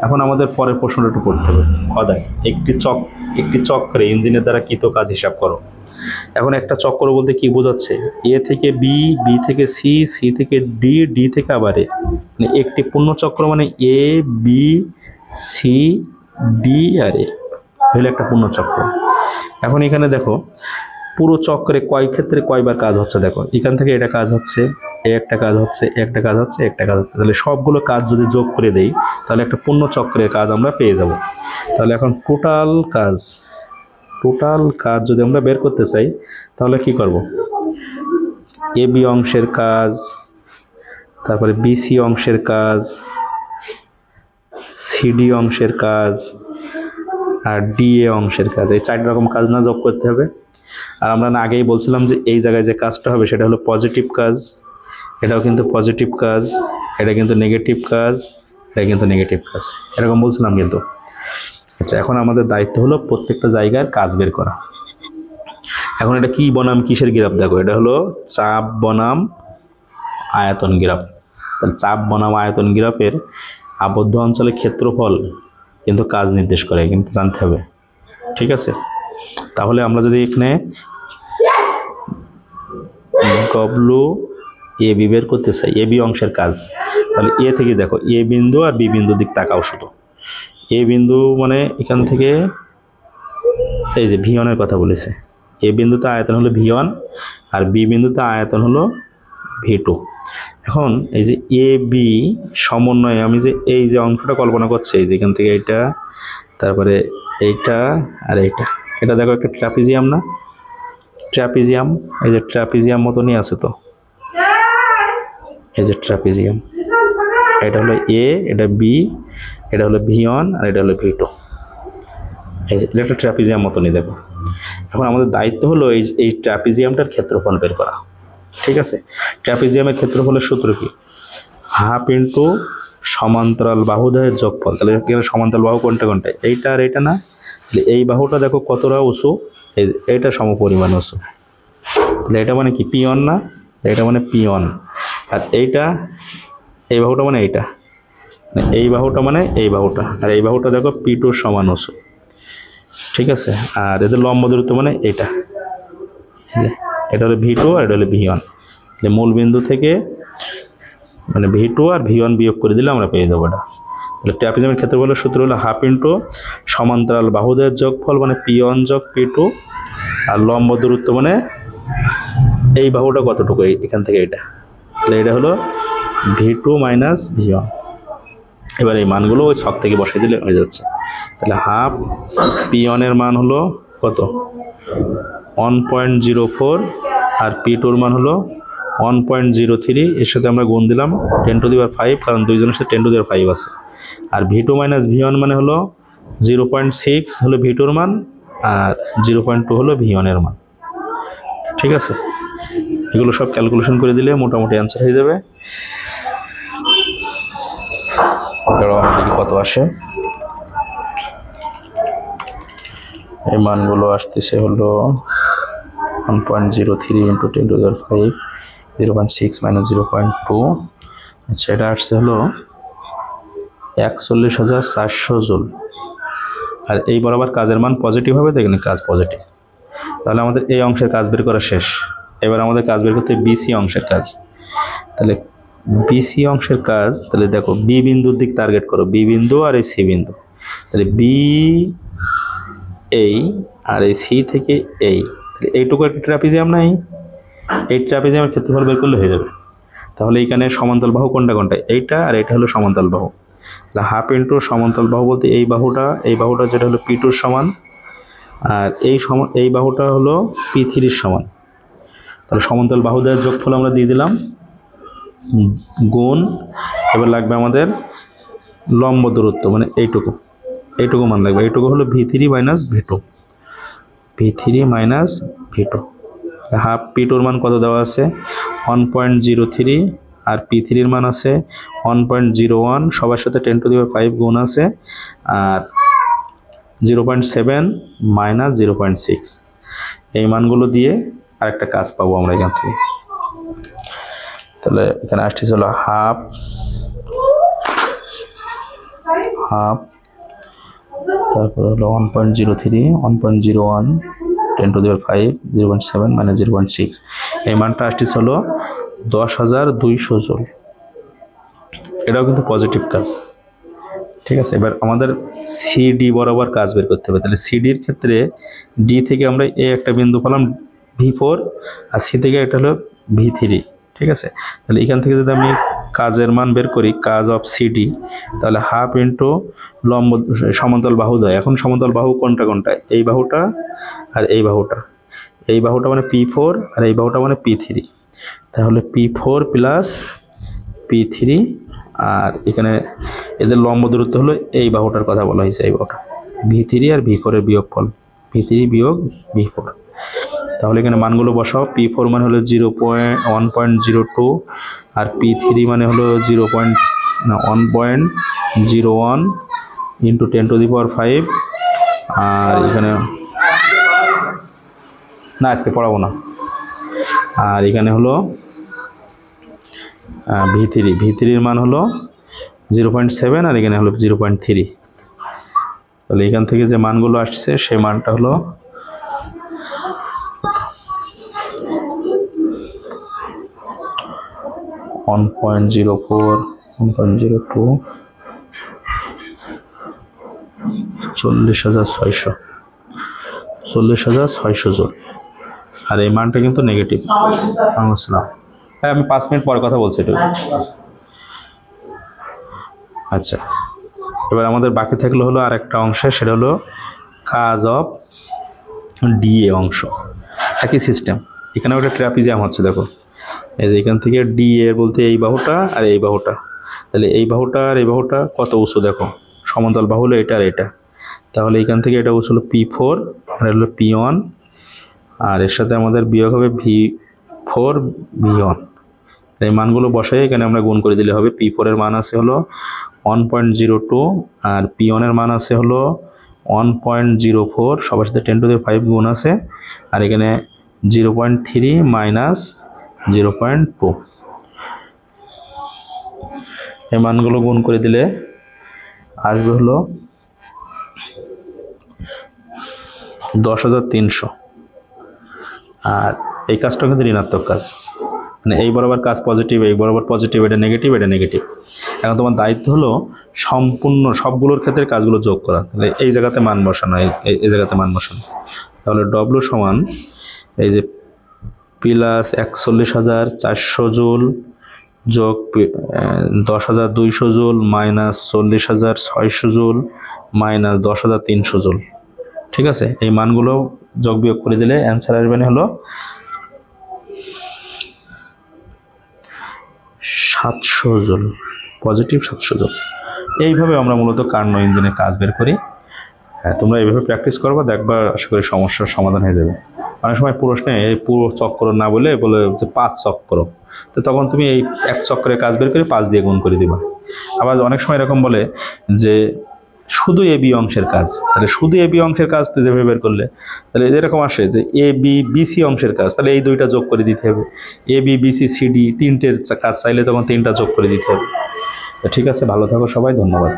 এখন আমাদের পরের প্রশ্নটা একটু করতে হবে। অদায় একটি চক্রে ইঞ্জিনের দ্বারা কৃত কাজ হিসাব করো। এখন একটা চক্র বলতে কি বোঝাচ্ছে? এ থেকে বি, বি থেকে সি, সি থেকে ডি, ডি থেকে আবার এ। মানে একটি পূর্ণ চক্র মানে এ, বি, সি, ডি আর এ হলো একটা পূর্ণ চক্র। এখন এখানে দেখো পুরো চক্রে কয় ক্ষেত্রে কয়বার কাজ হচ্ছে। দেখো এখান থেকে এটা কাজ হচ্ছে, একটা কাজ হচ্ছে, একটা কাজ হচ্ছে, একটা কাজ হচ্ছে। তাহলে সবগুলো কাজ যদি যোগ করে দেই তাহলে একটা পূর্ণ চক্রের কাজ আমরা পেয়ে যাব। তাহলে এখন টোটাল কাজ যদি আমরা বের করতে চাই তাহলে কি করব? এ বি অংশের কাজ, তারপরে বিসি অংশের কাজ, সিডি অংশের কাজ আর ডিএ অংশের কাজ, এই 4 রকম কাজ না যোগ করতে হবে। আর আমরা না আগেই বলছিলাম যে এই জায়গায় যে কাজটা হবে সেটা হলো পজিটিভ কাজ, এটাও কিন্তু পজিটিভ কাজ, এটা কিন্তু নেগেটিভ কাজ, এটা কিন্তু নেগেটিভ কাজ, এরকম বলছিলাম কিন্তু। আচ্ছা, এখন আমাদের দায়িত্ব হলো প্রত্যেকটা জায়গার কাজ বের করা। এখন এটা কি বনাম কিসের গ্রাফ? দেখো এটা হলো চাপ বনাম আয়তন গ্রাফ। তাহলে চাপ বনাম আয়তন গ্রাফের আবদ্ধ অঞ্চলের ক্ষেত্রফল কিন্তু কাজ নির্দেশ করে, কিন্তু জানতে হবে। ঠিক আছে, তাহলে আমরা যদি এখানে ডব্লু এ বি বের করতে চাই, এ বি অংশের কাজ, তাহলে এ থেকে দেখো এ বিন্দু আর বি বিন্দুর দিক তাকাও শুধু। এ বিন্দু মানে এখান থেকে এই যে ভি1 এর কথা বলেছে, এ বিন্দুতে আয়তন হলো ভি1 আর বি বিন্দুতে আয়তন হলো ভি2। এখন এই যে এ বি সমন্বয়ে আমি যে এই যে অংশটা কল্পনা করছি, এই যে এখান থেকে এইটা, তারপরে এইটা আর এইটা, এটা দেখো একটা ট্রাপিজিয়াম না? ট্রাপিজিয়াম, এই যে ট্রাপিজিয়াম মতনই আছে তো, এই যে ট্রাপিজিয়াম। এটা হলো এ, এটা বি, এটা হলো ভি1 আর এটা হলো ভি2। এই যে এটা একটা ট্রাপিজিয়াম মতনই দেখো। এখন আমাদের দায়িত্ব হলো এই ট্রাপিজিয়ামটার ক্ষেত্রফল বের করা। ঠিক আছে, ট্রাপিজিয়ামের ক্ষেত্রফলের সূত্র কি? হাফ ইন্টু সমান্তরাল বাহুদ্বয়ের যোগফল। তাহলে এখানে সমান্তরাল বাহু কোনটা কোনটা? এইটা আর এইটা না? তাহলে এই বাহুটা দেখো কতটা উঁচু, এইটা সমপরিমাণ উঁচু। তাহলে এটা মানে কি? P1 না? এটা মানে P1। আর এইটা, এই বাহুটা মানে এইটা, এই বাহুটা মানে এই বাহুটা, আর এই বাহুটা দেখো P2 সমান উঁচু। ঠিক আছে, আর এদের লম্ব দূরত্ব মানে এইটা, এটা হলো ভি2 আর এটা হলো ভি1। মূল বিন্দু থেকে মানে ভি2 আর ভি1 বিয়োগ করে দিলে আমরা পেয়ে যাবো এটা। তাহলে ট্রাপিজিয়ামের ক্ষেত্রফলের সূত্র হলো হাফ ইন্টু সমান্তরাল বাহুদের যোগফল মানে P1 যোগ P2, আর লম্ব দূরত্ব মানে এই বাহুটা কতটুকু, এখান থেকে এটা, তাহলে এটা হলো ভি2 মাইনাস ভি1। এবার এই মানগুলো ওই ছক থেকে বসাই দিলে হয়ে যাচ্ছে। তাহলে হাফ P1 এর মান হলো কত? 1.04 আর P2 এর মান হলো 1.03। এর সাথে আমরা গুণ দিলাম 10⁵, কারণ দুইজনের সাথে 10⁵ আছে। আর ভি2 মাইনাস ভি1 মানে হলো 0.6 হলো ভি2 এর মান, আর 0.2 হলো ভি1 এর মান। ঠিক আছে, এগুলো সব ক্যালকুলেশন করে দিলে মোটামুটি অ্যান্সার হয়ে যাবে। দেখি কত আসে। এই মানগুলো আসতেছে হলো 1.03 ইন্টু 10⁵, 0.6 মাইনাস 0.2। আচ্ছা, এটা আসছে হলো 41,400 জুল। আর এই বরাবর কাজের মান পজিটিভ হবে, দেখেন কাজ পজিটিভ। তাহলে আমাদের এই অংশের কাজ বের করা শেষ। এবার আমাদের কাজ বের করতে বিসি অংশের কাজ। তাহলে বিসি অংশের কাজ, তাহলে দেখো বি বিন্দুর দিক টার্গেট করো, বি বিন্দু আর এই সি বিন্দু। তাহলে বি এই আর এই সি থেকে এইটুকু একটা ট্রাপিজিয়াম নাই? এই ট্রাপিজিয়ামের ক্ষেত্রফল বের করলে হয়ে যাবে। তাহলে এইখানে সমান্তরাল বাহু কোনটা কোনটা? এইটা আর এইটা হলো সমান্তরাল বাহু। তাহলে হাফ ইন্টু সমান্তরাল বাহু বলতে এই বাহুটা যেটা হলো P2 সমান, আর এই বাহুটা হলো P3 সমান। তাহলে সমান্তরাল বাহুদের যোগফল আমরা দিয়ে দিলাম, গুণ। এবার লাগবে আমাদের লম্ব দূরত্ব মানে এইটুকু মান লাগবে। এইটুকু হলো V3 minus V2। V3 minus V2। Half P2 মান কত দেওয়া আছে 1.03 আর P3 এর মান আছে 1.01, সবার সাথে 10 টু দি পাওয়ার 5 গুণ আছে আর 0.7 মাইনাস 0.6। এই মানগুলো দিয়ে আরেকটা কাজ পাবো আমরা এখান থেকে। তাহলে এখানে আসতেছে হলো হাফ তারপর হলো 1.03 1.01 10 টু দি পাওয়ার 5 0.7 মাইনাস 0.6। এই মানটা আসতেছে হলো 10,200 জুল। এটাও কিন্তু পজিটিভ কাজ, ঠিক আছে। এবার আমাদের সিডি বরাবর কাজ বের করতে হবে। তাহলে সিডির ক্ষেত্রে ডি থেকে আমরা এ একটা বিন্দু পেলাম V4 আর সি থেকে একটা হলো V3, ঠিক আছে। তাহলে এখান থেকে যদি আমি কাজের মান বের করি, কাজ অফ সিডি, তাহলে হাফ ইন্টু লম্ব সমান্তরাল বাহুদ্বয়। এখন সমান্তরাল বাহু কোনটা কোনটা, এই বাহুটা আর এই বাহুটা। এই বাহুটা মানে P4 আর এই বাহুটা মানে P3। তাহলে P4 প্লাস P3 আর এখানে এদের লম্ব দূরত্ব হলো এই বাহুটার কথা বলা হয়েছে, এই বাহুটা V3 আর V4 এর বিয়োগফল, V3 বিয়োগ V4। তাহলে এখানে মানগুলো বসাও। P4 মানে হলো 1.02 আর P3 মানে হলো 1.01 ইন্টু 10 টু দি পাওয়ার 5 আর এখানে না আজকে পড়াবো না। আর এখানে হলো V3 এর মান হলো 0.7 আর এখানে হলো 0.3। তাহলে এখান থেকে যে মানগুলো আসছে সেই মানটা হলো 1.04 1.02 40,600 জুল। আর এই মানটা কিন্তু নেগেটিভ। হ্যাঁ, আমি 5 মিনিট পরে কথা বলছি একটু। আচ্ছা, এবার আমাদের বাকি থাকলো হলো আর একটা অংশ, সেটা হলো কাজ অফ ডিএ অংশ। একই সিস্টেম, এখানে একটা ট্রাপিজিয়াম হচ্ছে, দেখো এই যে এখান থেকে ডিএ বলতে এই বাহুটা আর এই বাহুটা। তাহলে এই বাহুটা আর এই বাহুটা কত উঁচু দেখো, সমান্তরাল বাহু হলো এটা আর এটা। তাহলে এখান থেকে এটা উঁচু হলো P4 আর হলো P1 আর এর সাথে আমাদের বিয়োগ হবে V4 V1। এই মানগুলো বসাই এখানে আমরা গুণ করে দিলে হবে। P4 এর মান আছে হলো 1.02 আর P1 এর মান আছে হলো 1.04, সবার সাথে 10 টু দি 5 গুণ আছে আর এখানে 0.3 মাইনাস 0.2। এই মানগুলো গুণ করে দিলে আসবে হলো 10,300। আর এই কাজটা কিন্তু ঋণাত্মক কাজ, মানে এই বরাবর কাজ পজিটিভ, এই বরাবর পজিটিভ, এটা নেগেটিভ, এটা নেগেটিভ। এখন তোমার দায়িত্ব হলো সম্পূর্ণ সবগুলোর ক্ষেত্রে কাজগুলো যোগ করা। তাহলে এই জায়গাতে মান বসানো, এই জায়গাতে মান বসানো। তাহলে ডব্লিউ সমান এই যে প্লাস 41,400 জুল যোগ 10,200 joule minus 40,600 joule minus 10,300 joule, ঠিক আছে। এই মানগুলো যোগ বিয়োগ করে দিলে অ্যান্সার আসবে হলো 700 জুল, পজিটিভ 700 জুল। এইভাবে আমরা মূলত কার্নো ইঞ্জিনের কাজ বের করি। হ্যাঁ, তোমরা এইভাবে প্র্যাকটিস করবা, দেখবা আশা করি সমস্যার সমাধান হয়ে যাবে। অনেক সময় প্রশ্নে এই পুরো চক্র না বলে যে 5 চক্র, তো তখন তুমি এই 1 চক্রের কাজ বের করে 5 দিয়ে গুণ করে দিবা। আবার অনেক সময় এরকম বলে যে শুধু এ বি অংশের কাজ, তাহলে শুধু এ বি অংশের কাজ তো যেভাবে বের করলে, তাহলে এরকম আসে যে এ বি বিসি অংশের কাজ, তাহলে এই 2টা যোগ করে দিতে হবে। এ বি বিসি সিডি 3টের কাজ চাইলে তখন 3টা যোগ করে দিতে হবে। তো ঠিক আছে, ভালো থাকো সবাই, ধন্যবাদ।